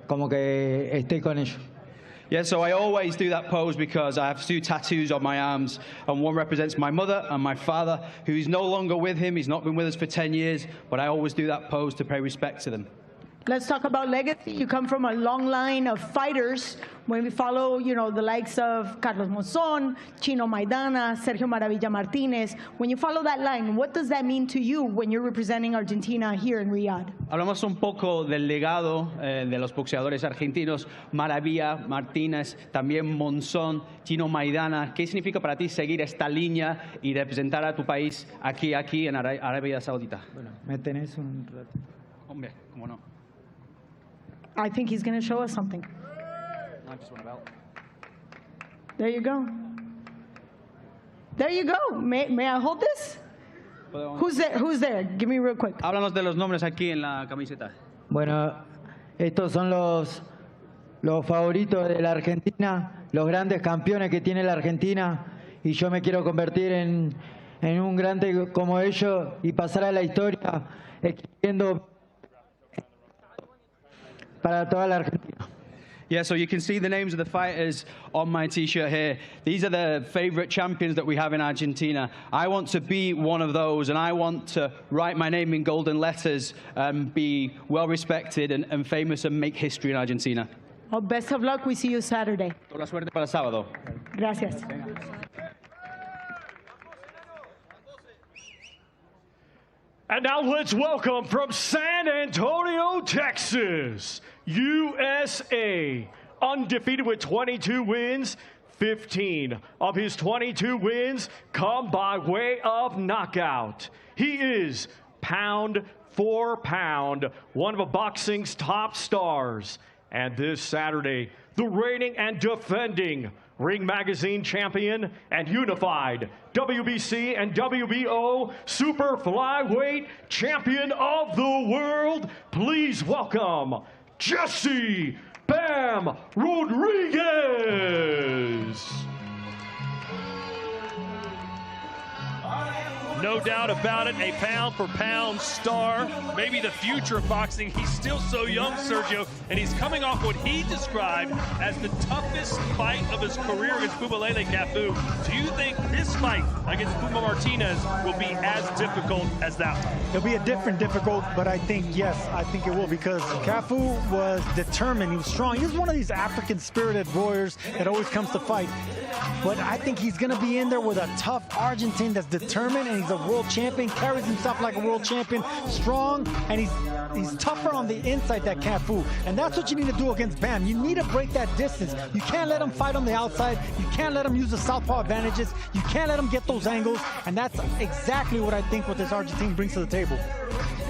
como que estoy con ellos. Yeah, so I always do that pose because I have 2 tattoos on my arms, and one represents my mother and my father, who's no longer with him. He's not been with us for 10 years, but I always do that pose to pay respect to them. Let's talk about legacy. You come from a long line of fighters. When we follow, the likes of Carlos Monzón, Chino Maidana, Sergio Maravilla Martinez, when you follow that line, what does that mean to you when you're representing Argentina here in Riyadh? Hablamos un poco del legado de los boxeadores argentinos, Maravilla, Martínez, también Monzón, Chino Maidana. ¿Qué significa para ti seguir esta línea y representar a tu país aquí en Arabia Saudita? Bueno, me tenés un rato. Hombre, cómo no. I think he's going to show us something. I just want a belt. There you go. There you go. May I hold this? Who's there? Give me real quick. Háblanos de los nombres aquí en la camiseta. Bueno, estos son los favoritos de la Argentina, los grandes campeones que tiene la Argentina, y yo me quiero convertir en un grande como ellos y pasar a la historia escribiendo para toda la Argentina. Yeah, so you can see the names of the fighters on my T-shirt here. These are the favorite champions that we have in Argentina. I want to be one of those, and I want to write my name in golden letters, be well respected and famous, and make history in Argentina. Well, best of luck. We see you Saturday. Toda la suerte para el sábado. Gracias. And now let's welcome from San Antonio, Texas, USA, undefeated with 22 wins. 15 of his 22 wins come by way of knockout. He is pound for pound, one of boxing's top stars. And this Saturday, the reigning and defending Ring Magazine champion and unified WBC and WBO super flyweight champion of the world. Please welcome Jesse Bam Rodriguez. No doubt about it, a pound-for-pound star, maybe the future of boxing. He's still so young, Sergio, and he's coming off what he described as the toughest fight of his career against Bubalele Cafu. Do you think this fight against Puma Martinez will be as difficult as that one? It'll be a difficult, but I think, yes, I think it will, because Cafu was determined, he was strong. He was one of these African-spirited warriors that always comes to fight. But I think he's going to be in there with a tough Argentine that's determined, and he's a world champion, carries himself like a world champion, strong, and he's tougher on the inside, that Cafu. And that's what you need to do against Bam. You need to break that distance. You can't let him fight on the outside. You can't let him use the southpaw advantages. You can't let him get those angles. And that's exactly what I think what this Argentine brings to the table.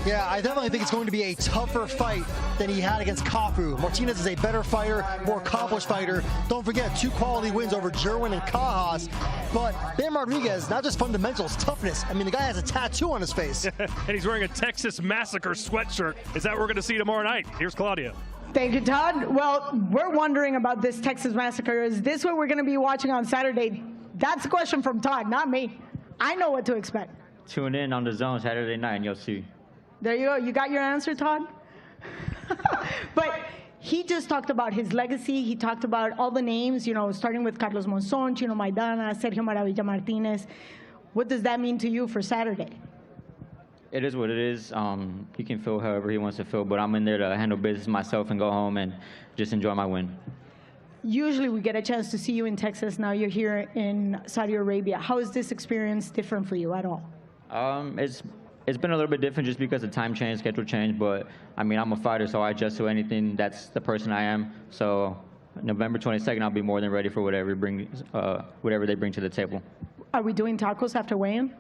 Yeah, I definitely think it's going to be a tougher fight than he had against Cafu. Martinez is a better fighter, more accomplished fighter. Don't forget, 2 quality wins over Jerwin and Cajas. But Bam Rodriguez, not just fundamentals, toughness. I mean, the guy has a tattoo on his face. And he's wearing a Texas Massacre sweatshirt. Is that what we're going to see tomorrow night? Here's Claudia. Thank you, Todd. Well, we're wondering about this Texas Massacre. Is this what we're going to be watching on Saturday? That's a question from Todd, not me. I know what to expect. Tune in on DAZN Saturday night and you'll see. There you go. You got your answer, Todd? But he just talked about his legacy. He talked about all the names, starting with Carlos Monzón, Chino Maidana, Sergio Maravilla Martinez. What does that mean to you for Saturday? It is what it is. He can feel however he wants to feel, but I'm in there to handle business myself and go home and just enjoy my win. Usually we get a chance to see you in Texas. Now you're here in Saudi Arabia. How is this experience different for you at all? It's been a little bit different just because of time change, schedule change, but I mean, I'm a fighter, so I adjust to anything. That's the person I am. So November 22nd, I'll be more than ready for whatever they bring to the table. Are we doing tacos after weigh-in?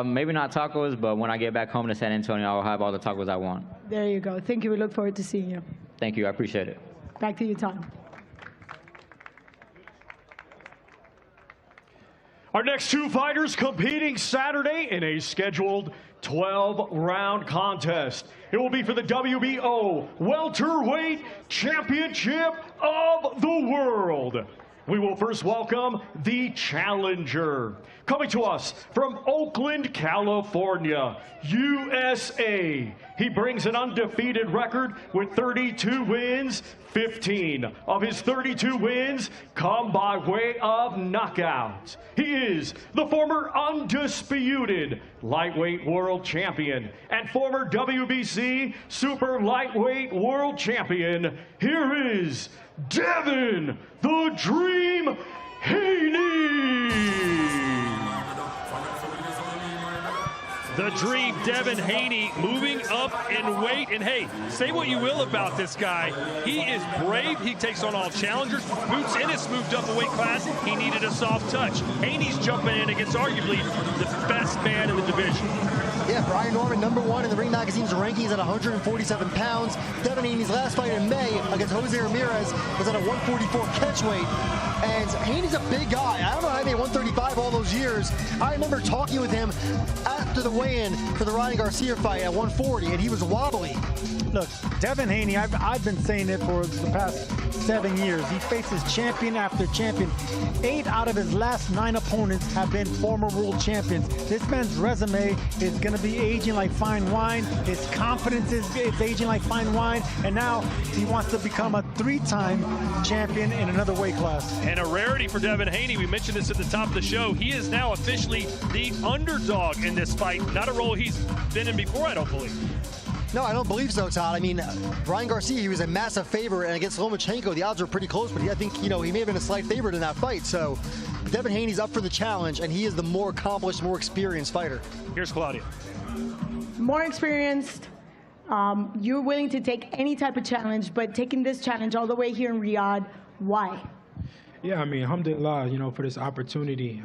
Maybe not tacos, but when I get back home to San Antonio, I'll have all the tacos I want. There you go. Thank you. We look forward to seeing you. Thank you. I appreciate it. Back to you, Todd. Our next two fighters competing Saturday in a scheduled 12-round contest. It will be for the WBO Welterweight Championship of the World. We will first welcome the challenger. Coming to us from Oakland, California, USA. He brings an undefeated record with 32 wins. 15 of his 32 wins come by way of knockout. He is the former undisputed lightweight world champion and former WBC super lightweight world champion. Here is Devin the Dream Haney. The Dream, Devin Haney, moving up in weight. And hey, say what you will about this guy. He is brave. He takes on all challengers. Boots Ennis moved up a weight class. He needed a soft touch. Haney's jumping in against arguably the best man in the division. Yeah, Brian Norman, #1 in the Ring Magazine's rankings at 147 pounds. Devin Haney's last fight in May against Jose Ramirez was at a 144 catch weight. And Haney's a big guy. I don't know how he made 135 all those years. I remember talking with him after the weigh-in for the Ryan Garcia fight at 140, and he was wobbly. Look, Devin Haney, I've been saying it for the past 7 years. He faces champion after champion. 8 out of his last 9 opponents have been former world champions. This man's resume is going to be aging like fine wine. His confidence is aging like fine wine. And now he wants to become a 3-time champion in another weight class. And a rarity for Devin Haney. We mentioned this at the top of the show. He is now officially the underdog in this fight. Not a role he's been in before, I don't believe. No, I don't believe so, Todd. I mean, Ryan Garcia, he was a massive favorite, and against Lomachenko, the odds were pretty close, but I think, he may have been a slight favorite in that fight. So Devin Haney's up for the challenge, and he is the more accomplished, more experienced fighter. Here's Claudia. More experienced. You're willing to take any type of challenge, but taking this challenge all the way here in Riyadh, why? Yeah, I mean, alhamdulillah, for this opportunity,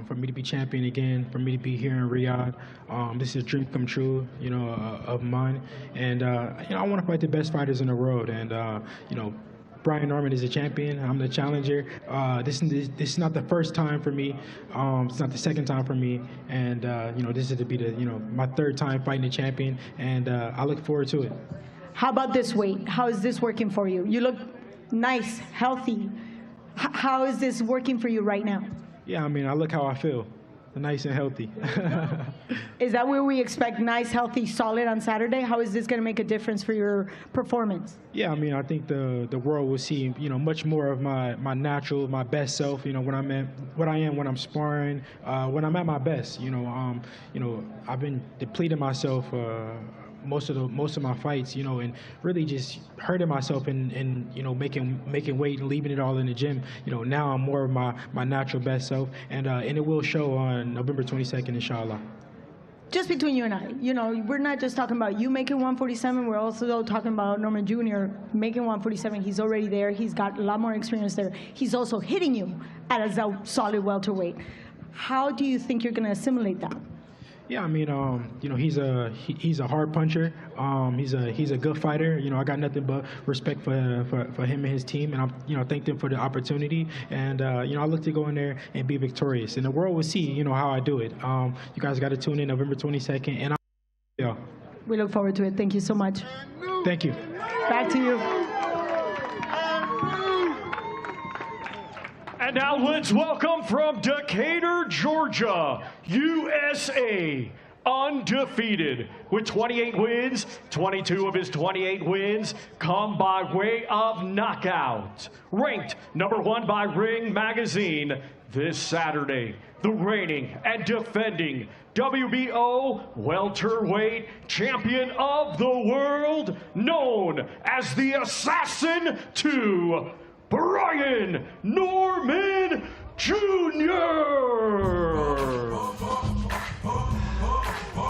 for me to be champion again, for me to be here in Riyadh. This is a dream come true, of mine. And, I want to fight the best fighters in the world. And, Brian Norman is a champion. I'm the challenger. This is not the first time for me. It's not the second time for me. And, this is to be my 3rd time fighting the champion. And I look forward to it. How about this weight? How is this working for you? You look nice, healthy. How is this working for you right now? Yeah, I mean, I look how I feel, nice and healthy. Is that where we expect nice, healthy, solid on Saturday? How is this going to make a difference for your performance? Yeah, I mean, I think the world will see, much more of my natural, my best self. When I'm at what I am when I'm sparring, when I'm at my best. I've been depleting myself. Most of my fights, and really just hurting myself and making weight and leaving it all in the gym. Now I'm more of my natural best self, and it will show on November 22nd, inshallah. Just between you and I, we're not just talking about you making 147. We're also talking about Norman Jr. making 147. He's already there. He's got a lot more experience there. He's also hitting you at a solid welterweight. How do you think you're going to assimilate that? Yeah, I mean, he's a hard puncher. He's a good fighter. I got nothing but respect for him and his team, and I thank them for the opportunity. And I look to go in there and be victorious, and the world will see, how I do it. You guys got to tune in November 22nd, and yeah. We look forward to it. Thank you so much. Thank you. Back to you. And now let's welcome from Decatur, Georgia, USA, undefeated with 28 wins. 22 of his 28 wins come by way of knockout. Ranked #1 by Ring Magazine this Saturday, the reigning and defending WBO welterweight champion of the world, known as the Assassin 2, Brian Norman Jr.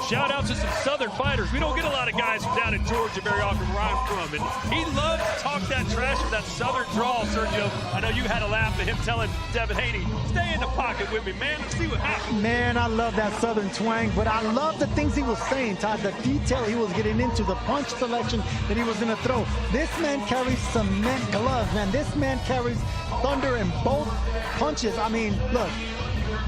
Shout out to some Southern fighters. We don't get a lot of guys from down in Georgia very often where I'm from. And he loves to talk that trash with that Southern drawl, Sergio. I know you had a laugh at him telling Devin Haney, stay in the pocket with me, man. Let's see what happens. Man, I love that Southern twang, but I love the things he was saying, Todd, the detail he was getting into, the punch selection that he was going to throw. This man carries cement gloves, man. This man carries thunder in both punches. I mean, look.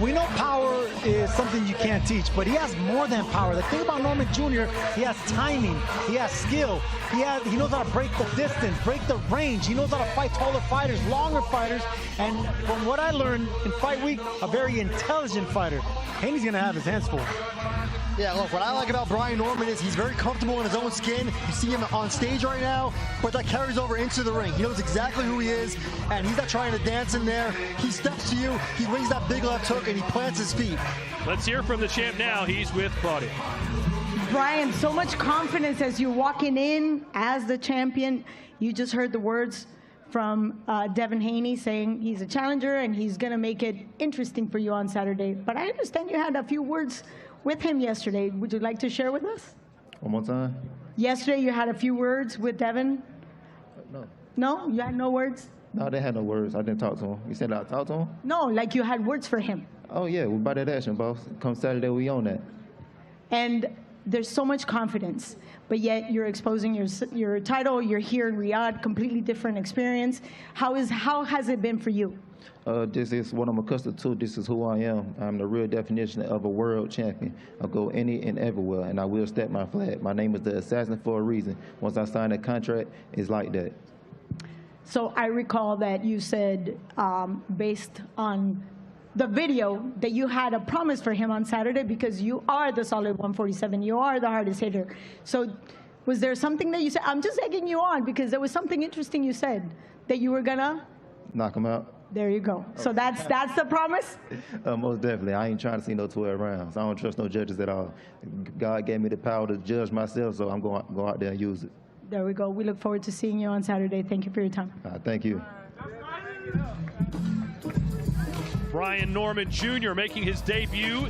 We know power is something you can't teach, but he has more than power. The thing about Norman Jr., he has timing, he has skill, he knows how to break the distance, break the range. He knows how to fight taller fighters, longer fighters, and from what I learned in Fight Week, a very intelligent fighter. Haney's gonna have his hands full. Yeah, look, what I like about Brian Norman is he's very comfortable in his own skin. You see him on stage right now, but that carries over into the ring. He knows exactly who he is, and he's not trying to dance in there. He steps to you, he rings that big left hook, and he plants his feet. Let's hear from the champ now. He's with Claudia. Brian, so much confidence as you're walking in as the champion. You just heard the words from Devin Haney saying he's a challenger and he's going to make it interesting for you on Saturday. But I understand you had a few words with him yesterday. Would you like to share with us? One more time? Yesterday you had a few words with Devin? No. No? You had no words? No, they had no words. I didn't talk to him. You said I talked to him? No, like you had words for him. Oh, yeah, we about that action, boss. Come Saturday, we on that. And there's so much confidence, but yet you're exposing your title. You're here in Riyadh, completely different experience. How has it been for you? This is what I'm accustomed to. This is who I am. I'm the real definition of a world champion. I'll go any and everywhere, and I will step my flag. My name is the Assassin for a reason. Once I sign a contract, it's like that. So I recall that you said, based on the video, that you had a promise for him on Saturday because you are the solid 147. You are the hardest hitter. So was there something that you said? I'm just egging you on because there was something interesting you said that you were gonna knock him out. There you go. So that's the promise? Most definitely. I ain't trying to see no 12 rounds. I don't trust no judges at all. God gave me the power to judge myself, so I'm going to go out there and use it. There we go. We look forward to seeing you on Saturday. Thank you for your time. Thank you. Brian Norman Jr. making his debut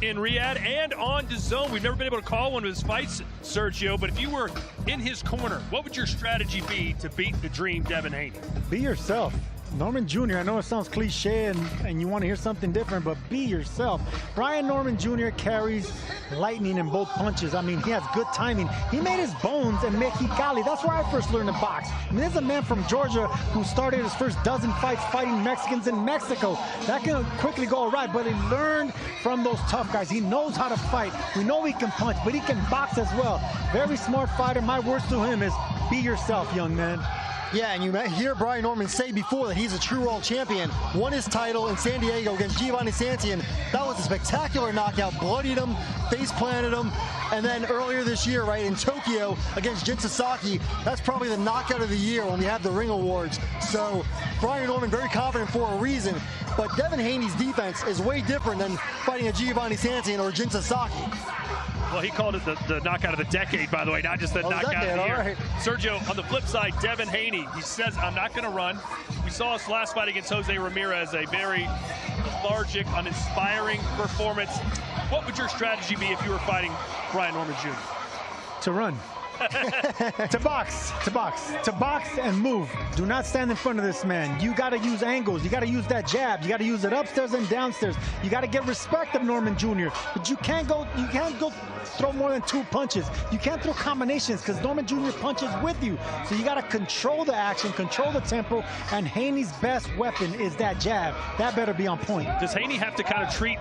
in Riyadh and on DAZN. We've never been able to call one of his fights, Sergio, but if you were in his corner, what would your strategy be to beat the dream Devin Haney? Be yourself. Norman Jr., I know it sounds cliche and you want to hear something different, but be yourself. Brian Norman Jr. carries lightning in both punches. I mean, he has good timing. He made his bones in Mexicali. That's where I first learned to box. I mean, there's a man from Georgia who started his first dozen fights fighting Mexicans in Mexico. That can quickly go awry, but he learned from those tough guys. He knows how to fight. We know he can punch, but he can box as well. Very smart fighter. My words to him is, be yourself, young man. Yeah, and you hear Brian Norman say before that he's a true world champion. Won his title in San Diego against Giovanni Santian. That was a spectacular knockout. Bloodied him, face planted him. And then earlier this year, right, in Tokyo against Jin Sasaki, that's probably the knockout of the year when we have the Ring Awards. So Brian Norman very confident for a reason. But Devin Haney's defense is way different than fighting a Giovanni Santian or Jin Sasaki. Well, he called it the knockout of the decade, by the way, not just the knockout of the year. Right. Sergio, on the flip side, Devin Haney, he says, I'm not going to run. We saw his last fight against Jose Ramirez, a very lethargic, uninspiring performance. What would your strategy be if you were fighting Brian Norman Jr.? To run. to box and move. Do not stand in front of this man. You got to use angles. You got to use that jab. You got to use it upstairs and downstairs. You got to get respect of Norman Jr. But you can't go throw more than 2 punches. You can't throw combinations because Norman Jr. punches with you. So you got to control the action, control the tempo, and Haney's best weapon is that jab. That better be on point. Does Haney have to kind of treat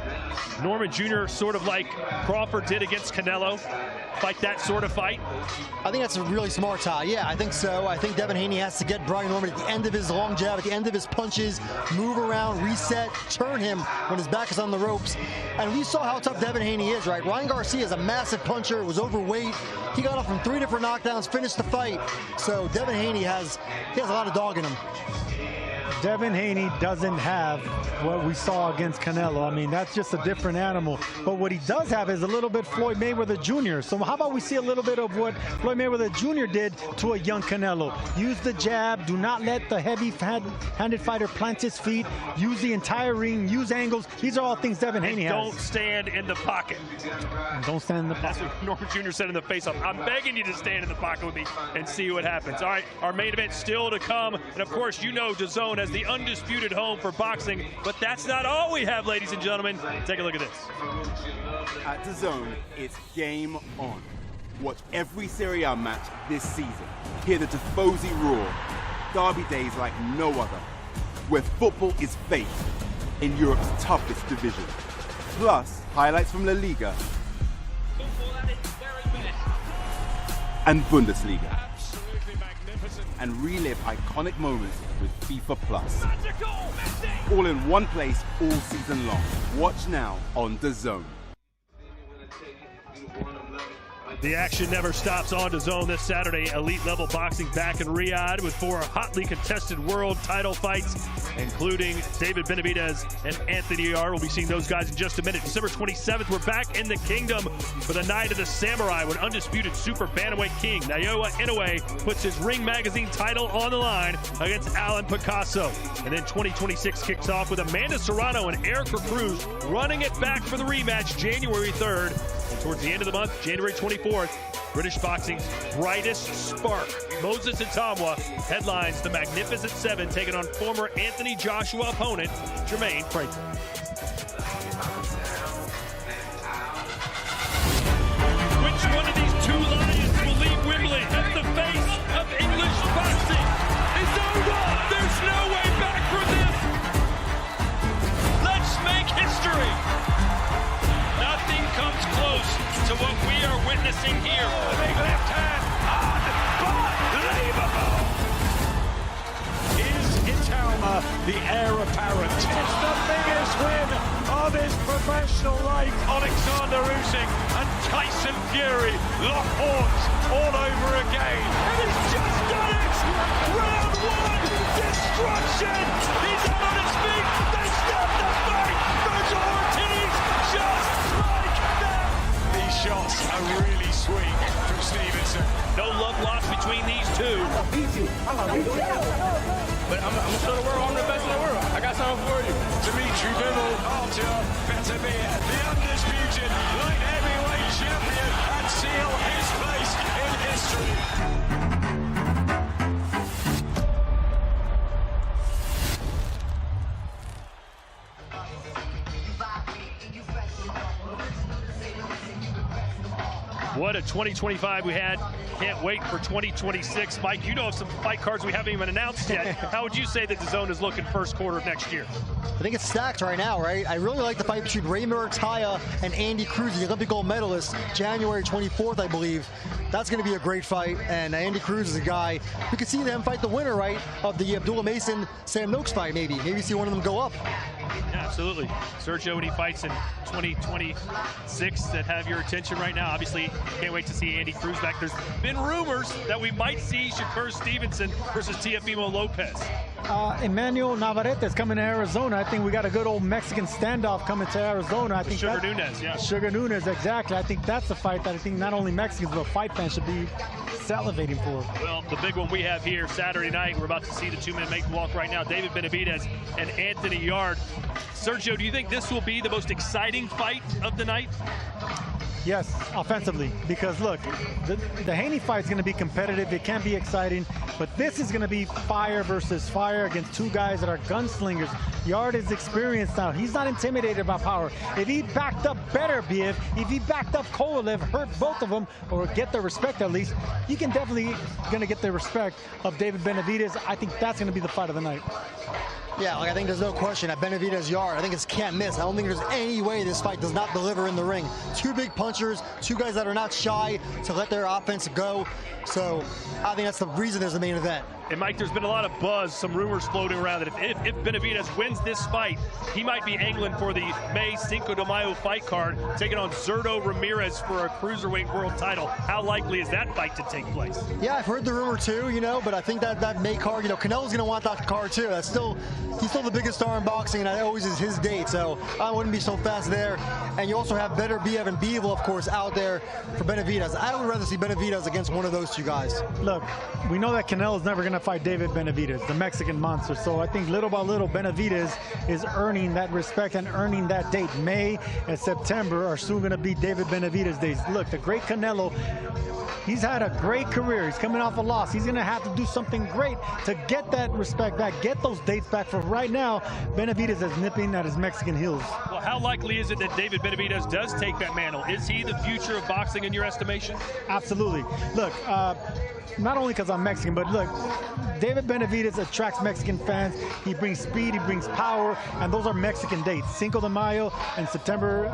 Norman Jr. sort of like Crawford did against Canelo? Like that sort of fight? I think that's a really smart tie. Yeah, I think so. I think Devin Haney has to get Brian Norman at the end of his long jab, at the end of his punches, move around, reset, turn him when his back is on the ropes. And we saw how tough Devin Haney is, right? Ryan Garcia is a massive puncher, was overweight. He got up from 3 different knockdowns, finished the fight. So Devin Haney has a lot of dog in him. Devin Haney doesn't have what we saw against Canelo. I mean, that's just a different animal. But what he does have is a little bit Floyd Mayweather Jr. So how about we see a little bit of what Floyd Mayweather Jr. did to a young Canelo? Use the jab. Do not let the heavy-handed fighter plant his feet. Use the entire ring. Use angles. These are all things Devin Haney has. Don't stand in the pocket. Don't stand in the pocket. That's what Norman Jr. said in the face-off. I'm begging you to stand in the pocket with me and see what happens. All right, our main event still to come. And, of course, you know DAZN has the undisputed home for boxing. But that's not all we have, ladies and gentlemen. Take a look at this. At DAZN, it's game on. Watch every Serie A match this season. Hear the Tifosi roar. Derby days like no other. Where football is fate in Europe's toughest division. Plus, highlights from La Liga and Bundesliga. And relive iconic moments with FIFA Plus. All in one place all season long. Watch now on DAZN. The action never stops on DAZN this Saturday. Elite level boxing back in Riyadh with 4 hotly contested world title fights, including David Benavidez and Anthony Yarde. We'll be seeing those guys in just a minute. December 27th, we're back in the kingdom for the Night of the Samurai when undisputed super bantamweight king Naoya Inoue puts his Ring Magazine title on the line against Alan Picasso. And then 2026 kicks off with Amanda Serrano and Erica Cruz running it back for the rematch January 3rd. And towards the end of the month, January 24th, British boxing's brightest spark, Moses Itamwa, headlines the Magnificent Seven, taking on former Anthony Joshua opponent, Jermaine Frazier. Which one of these two lions will leave Wembley as the face of English boxing? It's over! There's no way back for them! Let's make history! Nothing comes close to what we are witnessing here. The big left hand, unbelievable! Is Itamwa the heir apparent? It's the biggest win of his professional life. Alexander Usyk and Tyson Fury lock horns all over again. And he's just done it! Round 1, destruction! He's out on his feet! They stop the fight! Virgil Ortiz just like that! These shots are really sweet from Stevenson. No love lost between these two. But I'm going to show the world I'm the best in the world. I got something for you. Dimitri Bivol, Artur Beterbiev, the undisputed light heavyweight champion, and seal his place in history. What a 2025 we had. Can't wait for 2026. Mike, you know of some fight cards we haven't even announced yet. How would you say that DAZN is looking first quarter of next year? I think it's stacked right now, right? I really like the fight between Ray Murataya and Andy Cruz, the Olympic gold medalist, January 24th, I believe. That's going to be a great fight, and Andy Cruz is a guy. We could see them fight the winner, right, of the Abdullah Mason-Sam Noakes fight, maybe. Maybe see one of them go up. Yeah, absolutely. Sergio, when he fights in 2026 that have your attention right now, obviously can't wait to see Andy Cruz back. There's been rumors that we might see Shakur Stevenson versus Teofimo Lopez. Emmanuel Navarrete is coming to Arizona. I think we got a good old Mexican standoff coming to Arizona. I think Sugar Nunes, yeah. Sugar Nunes, exactly. I think that's the fight that I think not only Mexicans but fight fans should be salivating for. Well, the big one we have here Saturday night, we're about to see the two-man make the walk right now, David Benavidez and Anthony Yarde. Sergio, do you think this will be the most exciting fight of the night? Yes, offensively, because look, the Haney fight is going to be competitive. It can be exciting, but this is going to be fire versus fire against two guys that are gunslingers. Yarde is experienced now. He's not intimidated by power. If he backed up Beterbiev, if he backed up Kovalev, hurt both of them, or get their respect at least, you can definitely going to get the respect of David Benavidez. I think that's going to be the fight of the night. Yeah, like I think there's no question at Benavidez Yarde. I think it's can't miss. I don't think there's any way this fight does not deliver in the ring. Two big punchers, two guys that are not shy to let their offense go. So I think that's the reason there's the main event. And Mike, there's been a lot of buzz, some rumors floating around that if Benavidez wins this fight, he might be angling for the May Cinco de Mayo fight card, taking on Zurdo Ramirez for a cruiserweight world title. How likely is that fight to take place? Yeah, I've heard the rumor too, but I think that May card, Canelo's going to want that card too. He's still the biggest star in boxing, and that always is his date, so I wouldn't be so fast there. And you also have Beterbiev and Bivol, of course, out there for Benavidez. I would rather see Benavidez against one of those two guys. Look, we know that Canelo's never going to fight David Benavidez, the Mexican monster. So I think little by little, Benavidez is earning that respect and earning that date. May and September are soon going to be David Benavidez days. Look, the great Canelo, he's had a great career. He's coming off a loss. He's going to have to do something great to get that respect back, get those dates back. For right now, Benavidez is nipping at his Mexican heels. Well, how likely is it that David Benavidez does take that mantle? Is he the future of boxing in your estimation? Absolutely. Look, not only because I'm Mexican, but look, David Benavidez attracts Mexican fans. He brings speed, he brings power, and those are Mexican dates. Cinco de Mayo and September,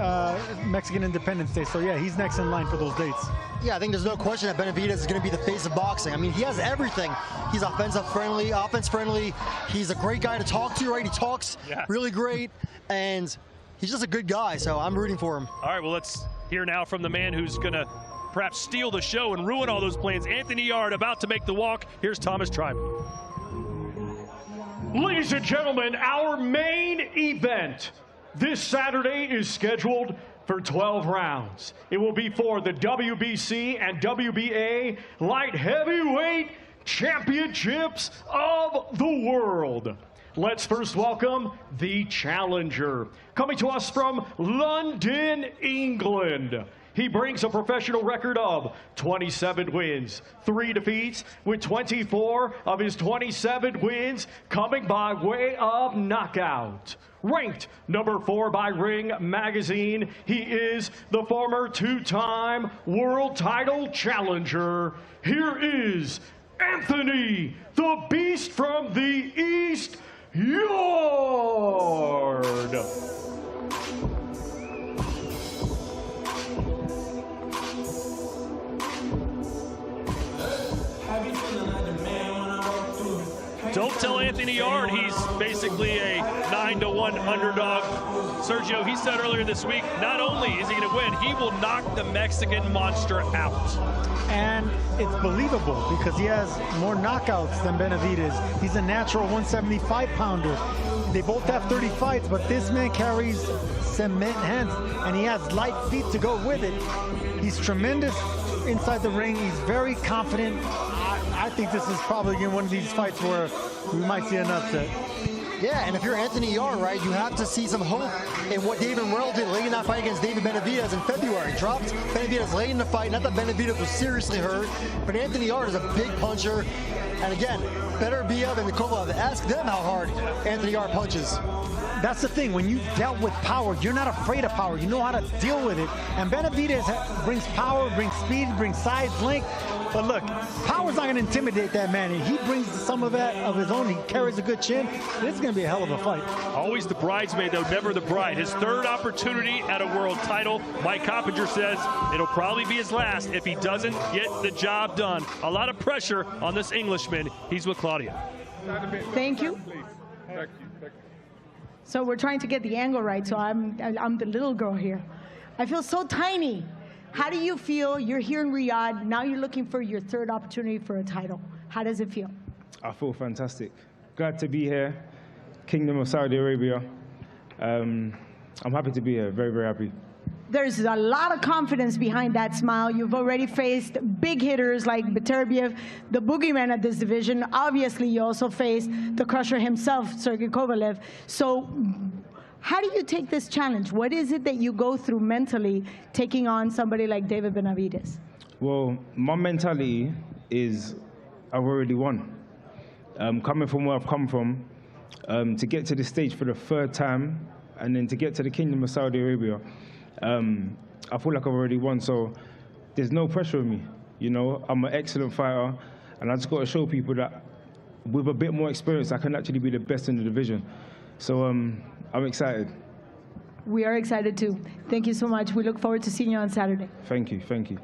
Mexican Independence Day. So yeah, he's next in line for those dates. Yeah, I think there's no question that Benavidez is going to be the face of boxing. I mean, he has everything. He's offense-friendly. He's a great guy to talk to, right? He talks really great, and he's just a good guy, so I'm rooting for him. All right, well, let's hear now from the man who's going to perhaps steal the show and ruin all those plans. Anthony Yarde about to make the walk. Here's Thomas Treiber. Ladies and gentlemen, our main event this Saturday is scheduled for 12 rounds. It will be for the WBC and WBA light heavyweight championships of the world. Let's first welcome the challenger. Coming to us from London, England. He brings a professional record of 27 wins, 3 defeats, with 24 of his 27 wins coming by way of knockout. Ranked number 4 by Ring Magazine, he is the former 2-time world title challenger. Here is Anthony, the Beast from the East, Yarde. Don't tell Anthony Yarde he's basically a 9-1 underdog. Sergio, he said earlier this week, not only is he going to win, he will knock the Mexican monster out. And it's believable because he has more knockouts than Benavidez. He's a natural 175-pounder. They both have 30 fights, but this man carries cement hands, and he has light feet to go with it. He's tremendous inside the ring. He's very confident. I think this is probably one of these fights where we might see an upset. Yeah, and if you're Anthony Yarde, right, you have to see some hope in what David Morrell did late in that fight against David Benavidez in February. Dropped Benavidez late in the fight. Not that Benavidez was seriously hurt, but Anthony Yarde is a big puncher. And again, Beterbiev and Kovalev, ask them how hard Anthony Yarde punches. That's the thing. When you've dealt with power, you're not afraid of power. You know how to deal with it. And Benavidez brings power, brings speed, brings size, length. But look, power's not going to intimidate that man. And he brings some of that of his own. He carries a good chin. This is going to be a hell of a fight. Always the bridesmaid, though, never the bride. His third opportunity at a world title. Mike Coppinger says it'll probably be his last if he doesn't get the job done. A lot of pressure on this Englishman. He's with Claudia. Thank you. So we're trying to get the angle right, so I'm the little girl here. I feel so tiny. How do you feel? You're here in Riyadh. Now you're looking for your third opportunity for a title. How does it feel? I feel fantastic. Glad to be here. Kingdom of Saudi Arabia. I'm happy to be here. Very, very happy. There's a lot of confidence behind that smile. You've already faced big hitters like Beterbiev, the boogeyman at this division. Obviously, you also faced the crusher himself, Sergey Kovalev. So how do you take this challenge? What is it that you go through mentally taking on somebody like David Benavidez? Well, my mentality is I've already won. Coming from where I've come from, to get to this stage for the third time, and then to get to the Kingdom of Saudi Arabia, I feel like I've already won, so there's no pressure on me. You know, I'm an excellent fighter, and I just got to show people that with a bit more experience, I can actually be the best in the division. So I'm excited. We are excited too. Thank you so much. We look forward to seeing you on Saturday. Thank you. Thank you.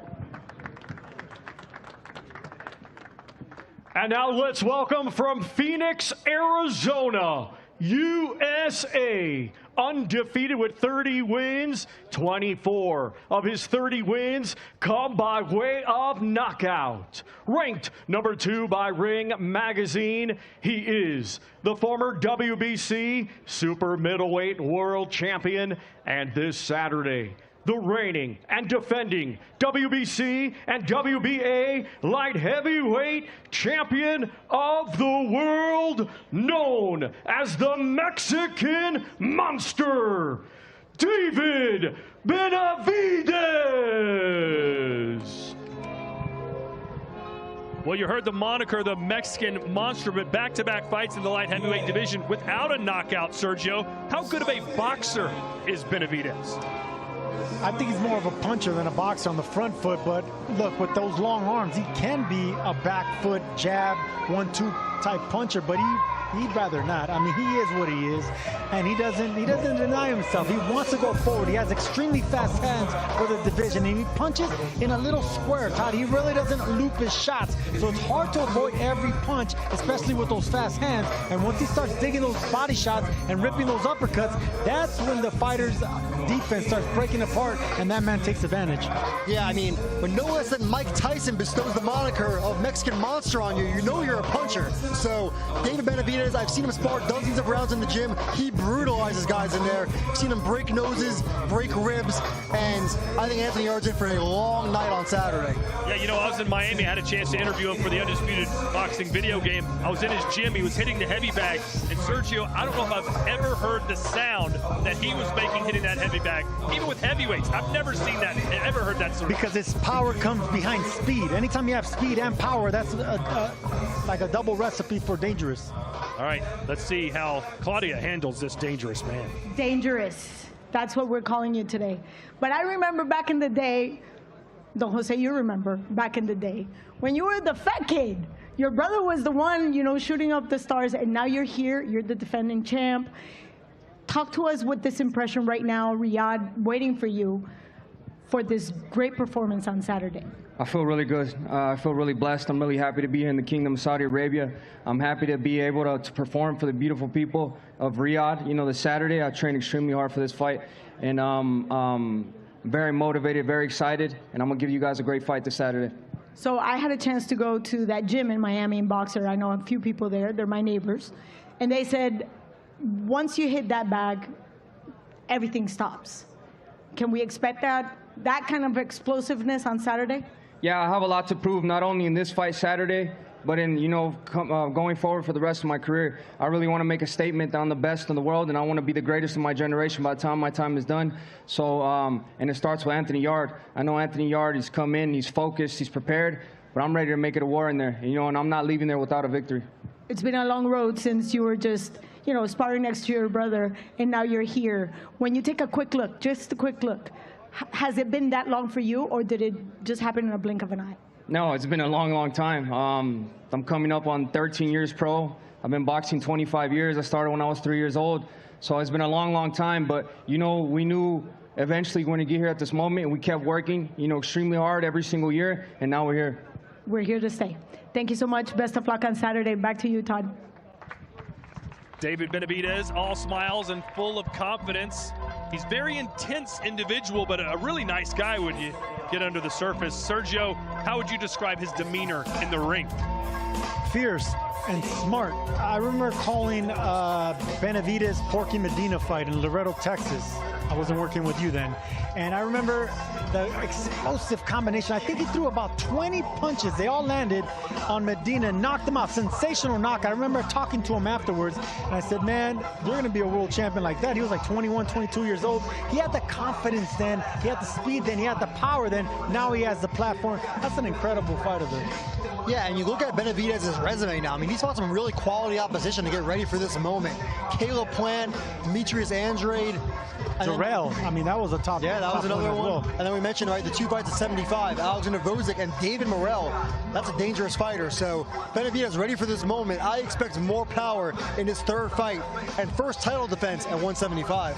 And now let's welcome from Phoenix, Arizona, USA, undefeated with 30 wins. 24 of his 30 wins come by way of knockout. Ranked number 2 by Ring Magazine, he is the former WBC super middleweight world champion, and this Saturday, the reigning and defending WBC and WBA light heavyweight champion of the world, known as the Mexican Monster, David Benavidez. Well, you heard the moniker, the Mexican Monster, but back-to-back fights in the light heavyweight division without a knockout, Sergio. How good of a boxer is Benavidez? I think he's more of a puncher than a boxer on the front foot, but look, with those long arms, he can be a back foot, jab, 1-2 type puncher, but he'd rather not. I mean, he is what he is, and he doesn't deny himself. He wants to go forward. He has extremely fast hands for the division, and he punches in a little square, Todd. He really doesn't loop his shots, so it's hard to avoid every punch, especially with those fast hands. And once he starts digging those body shots and ripping those uppercuts, that's when the fighter's defense starts breaking apart, and that man takes advantage. Yeah, I mean, when no less than Mike Tyson bestows the moniker of Mexican Monster on you, you know you're a puncher. So David Benavidez, I've seen him spar dozens of rounds in the gym. He brutalizes guys in there. I've seen him break noses, break ribs, and I think Anthony Yarde's in for a long night on Saturday. Yeah, you know, I was in Miami. I had a chance to interview him for the Undisputed Boxing video game. I was in his gym. He was hitting the heavy bag. And Sergio, I don't know if I've ever heard the sound that he was making hitting that heavy bag, even with heavyweights. I've never seen that, ever heard that sort of. Because his power comes behind speed. Anytime you have speed and power, that's like a double recipe for dangerous. All right, let's see how Claudia handles this dangerous man. Dangerous. That's what we're calling you today. But I remember back in the day, Don Jose, you remember back in the day, when you were the fat kid. Your brother was the one, you know, shooting up the stars, and now you're here, you're the defending champ. Talk to us with this impression right now, Riyadh, waiting for you for this great performance on Saturday. I feel really good. I feel really blessed. I'm really happy to be here in the Kingdom of Saudi Arabia. I'm happy to be able to perform for the beautiful people of Riyadh. You know, this Saturday, I trained extremely hard for this fight, and I'm very motivated, very excited, and I'm going to give you guys a great fight this Saturday. So I had a chance to go to that gym in Miami in Boxer. I know a few people there. They're my neighbors. And they said, once you hit that bag, everything stops. Can we expect that kind of explosiveness on Saturday? Yeah, I have a lot to prove, not only in this fight Saturday, but in, you know, going forward for the rest of my career. I really want to make a statement that I'm the best in the world, and I want to be the greatest in my generation by the time my time is done. So, and it starts with Anthony Yarde. I know Anthony Yarde, he's come in, he's focused, he's prepared, but I'm ready to make it a war in there, you know, and I'm not leaving there without a victory. It's been a long road since you were just, you know, sparring next to your brother, and now you're here. When you take a quick look, just a quick look, has it been that long for you, or did it just happen in a blink of an eye? No, it's been a long, long time. I'm coming up on 13 years pro. I've been boxing 25 years. I started when I was 3 years old. So it's been a long, long time. But, you know, we knew eventually we're going to get here at this moment, and we kept working, you know, extremely hard every single year, and now we're here. We're here to stay. Thank you so much. Best of luck on Saturday. Back to you, Todd. David Benavidez, all smiles and full of confidence. He's a very intense individual, but a really nice guy when you get under the surface. Sergio, how would you describe his demeanor in the ring? Fierce and smart. I remember calling Benavidez Porky Medina fight in Laredo, Texas. I wasn't working with you then. And I remember the explosive combination. I think he threw about 20 punches. They all landed on Medina, knocked him out. Sensational knock. I remember talking to him afterwards, and I said, man, you're going to be a world champion like that. He was like 21, 22 years old. He had the confidence then. He had the speed then. He had the power then. Now he has the platform. That's an incredible fighter there. Yeah, and you look at Benavidez's resume now. I mean, he's fought some really quality opposition to get ready for this moment. Caleb Plant, Demetrius Andrade. Jarrell, I mean, that was a top. Yeah, that was another one. Well. And then we mentioned, right, the two fights at 75, Alexander Vozick and David Morrell. That's a dangerous fighter. So Benavidez ready for this moment. I expect more power in his third fight and first title defense at 175.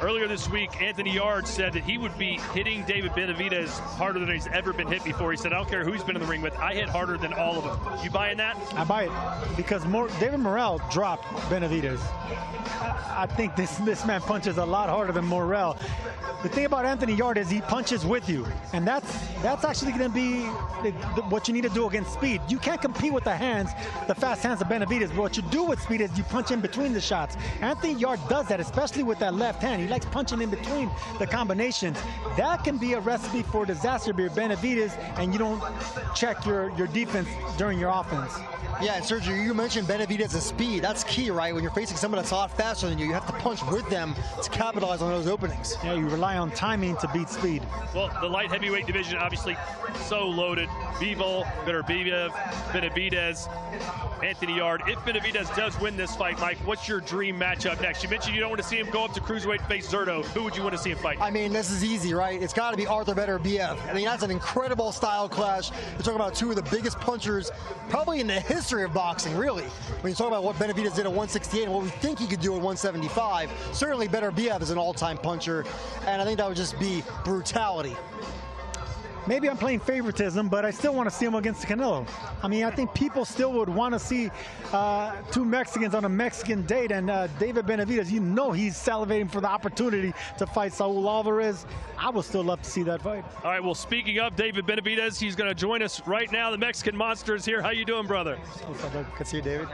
Earlier this week, Anthony Yarde said that he would be hitting David Benavidez harder than he's ever been hit before. He said, I don't care who he's been in the ring with, I hit harder than all of them. You buying that? I buy it because David Morrell dropped Benavidez. I think this man punches a lot harder than Morrell. The thing about Anthony Yarde is he punches with you, and that's actually going to be what you need to do against speed. You can't compete with the fast hands of Benavidez, but what you do with speed is you punch in between the shots. Anthony Yarde does that, especially with that left hand. He likes punching in between the combinations. That can be a recipe for disaster if you're Benavidez and you don't check your defense during your offense. Yeah, and Sergio, you mentioned Benavidez's speed. That's key, right? When you're facing someone that's a lot faster than you have to punch with them to capitalize on those openings. Yeah, you rely on timing to beat speed. Well, the light heavyweight division obviously so loaded. Bivol, Beterbiev, Benavidez, Anthony Yarde. If Benavidez does win this fight, Mike, what's your dream matchup next? You mentioned you don't want to see him go up to cruiserweight and face Zurdo. Who would you want to see him fight? I mean, this is easy, right? It's got to be Arthur Beterbiev. I mean, that's an incredible style clash. You're talking about two of the biggest punchers probably in the history of boxing, really. When you talk about what Benavidez did at 168 and what we think he could do at 175, certainly Beterbiev is an all-time puncher, and I think that would just be brutality. Maybe I'm playing favoritism, but I still want to see him against Canelo. I mean, I think people still would want to see two Mexicans on a Mexican date, and David Benavidez, you know he's salivating for the opportunity to fight Saul Alvarez. I would still love to see that fight. All right, well, speaking of David Benavidez, he's going to join us right now. The Mexican Monster is here. How you doing, brother? What's up, good to see you, David.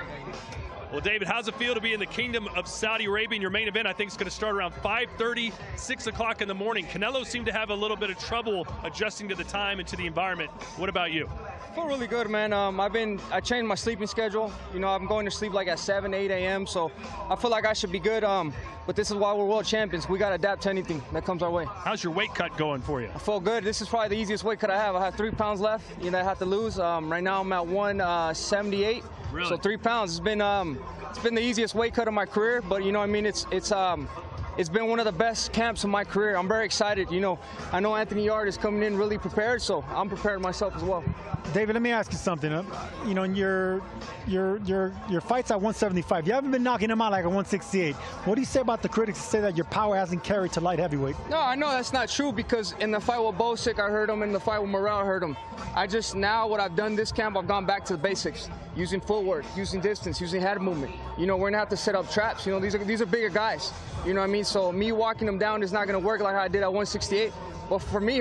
Well, David, how's it feel to be in the Kingdom of Saudi Arabia? And your main event, I think, is going to start around 5:30, 6 o'clock in the morning. Canelo seemed to have a little bit of trouble adjusting to the time and to the environment. What about you? I feel really good, man. I changed my sleeping schedule. You know, I'm going to sleep like at 7, 8 a.m., so I feel like I should be good. But this is why we're world champions. We got to adapt to anything that comes our way. How's your weight cut going for you? I feel good. This is probably the easiest weight cut I have. I have 3 pounds left, you know, I have to lose. Right now I'm at 178. Really? So 3 pounds. It's been the easiest weight cut of my career, but you know what I mean, it's been one of the best camps of my career. I'm very excited. You know, I know Anthony Yarde is coming in really prepared, so I'm prepared myself as well. David, let me ask you something. You know, in your fights at 175, you haven't been knocking him out like at 168. What do you say about the critics who say that your power hasn't carried to light heavyweight? No, I know that's not true, because in the fight with Bosic, I heard him. In the fight with Morrell, I heard him. Now what I've done this camp, I've gone back to the basics. Using footwork, using distance, using head movement. You know, we're gonna have to set up traps. You know, these are bigger guys. You know what I mean? So me walking them down is not gonna work like I did at 168. But for me,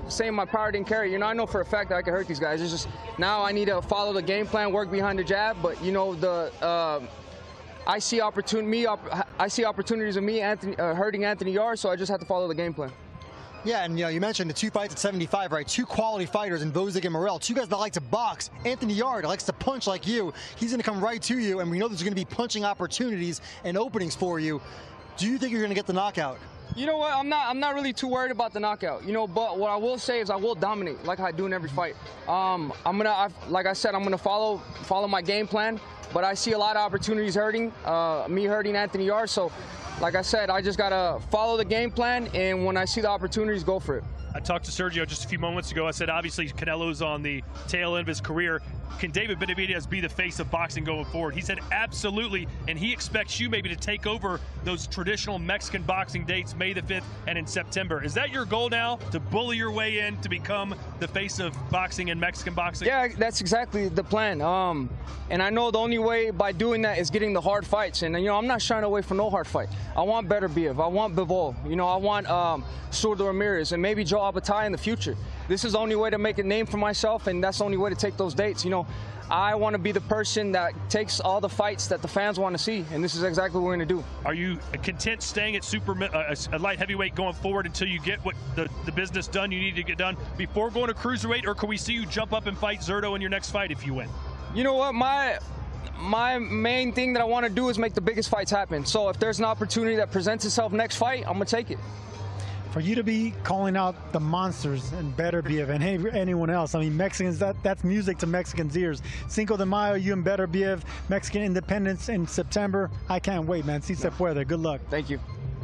saying my power didn't carry, you know, I know for a fact that I can hurt these guys. It's just now I need to follow the game plan, work behind the jab. But you know, I see opportunities of me hurting Anthony Yarde, so I just have to follow the game plan. Yeah, and you know, you mentioned the 2 fights at 75, right? 2 quality fighters in Bosic and Morrell. 2 guys that like to box. Anthony Yarde likes to punch like you. He's going to come right to you, and we know there's going to be punching opportunities and openings for you. Do you think you're going to get the knockout? You know what? I'm not really too worried about the knockout. You know, but what I will say is I will dominate like I do in every fight. Like I said, I'm gonna follow my game plan. But I see a lot of opportunities hurting Anthony Yarde. So, like I said, I just gotta follow the game plan, and when I see the opportunities, go for it. I talked to Sergio just a few moments ago. I said, obviously, Canelo's on the tail end of his career. Can David Benavidez be the face of boxing going forward? He said, absolutely, and he expects you maybe to take over those traditional Mexican boxing dates, May the 5th and in September. Is that your goal now, to bully your way in to become the face of boxing and Mexican boxing? Yeah, that's exactly the plan. And I know the only way by doing that is getting the hard fights. And, you know, I'm not shying away from no hard fight. I want Beterbiev. I want Bivol. You know, I want Zurdo Ramirez and maybe Joe Abatai in the future. This is the only way to make a name for myself, and that's the only way to take those dates. You know, I want to be the person that takes all the fights that the fans want to see, and this is exactly what we're going to do. Are you content staying at a light heavyweight going forward until you get what the business done you need to get done before going to cruiserweight, or can we see you jump up and fight Zurdo in your next fight if you win? You know what, my main thing that I want to do is make the biggest fights happen. So if there's an opportunity that presents itself next fight, I'm going to take it. For you to be calling out the monsters and Beterbiev and anyone else, I mean, Mexicans, that's music to Mexicans' ears. Cinco de Mayo, you and Beterbiev, Mexican independence in September. I can't wait, man. Si se puede. Good luck. Thank you.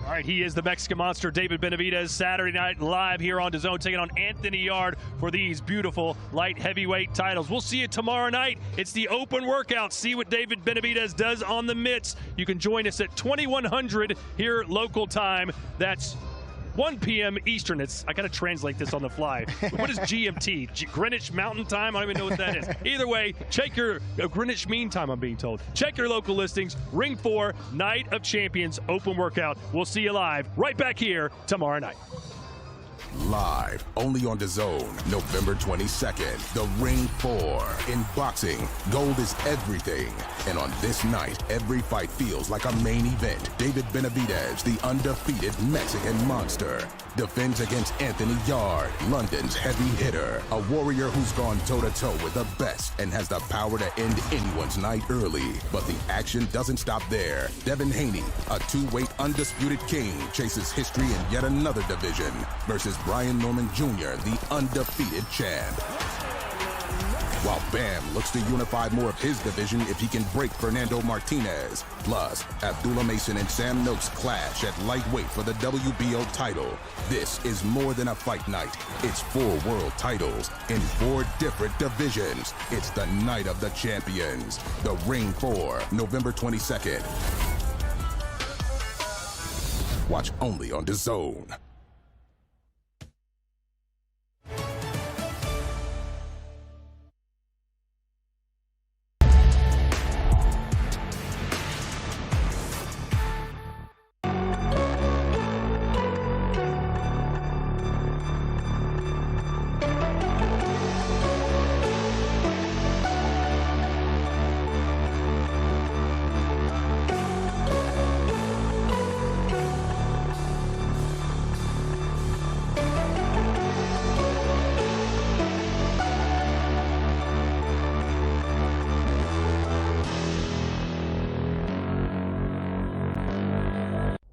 All right, he is the Mexican Monster, David Benavidez, Saturday night live here on DAZN, taking on Anthony Yarde for these beautiful light heavyweight titles. We'll see you tomorrow night. It's the open workout. See what David Benavidez does on the mitts. You can join us at 2100 here local time. That's 1 p.m. Eastern. I got to translate this on the fly. What is GMT? Greenwich Mountain Time? I don't even know what that is. Either way, check your Greenwich Mean Time, I'm being told. Check your local listings. Ring 4, Night of Champions, open workout. We'll see you live right back here tomorrow night. Live only on DAZN, November 22nd. The Ring 4. In boxing, gold is everything. And on this night, every fight feels like a main event. David Benavidez, the undefeated Mexican Monster, defends against Anthony Yarde, London's heavy hitter. A warrior who's gone toe-to-toe with the best and has the power to end anyone's night early. But the action doesn't stop there. Devin Haney, a two-weight undisputed king, chases history in yet another division versus Brian Norman Jr., the undefeated champ. While Bam looks to unify more of his division if he can break Fernando Martinez. Plus, Abdullah Mason and Sam Noakes clash at lightweight for the WBO title. This is more than a fight night. It's 4 world titles in 4 different divisions. It's the night of the champions. The Ring 4, November 22nd. Watch only on DAZN.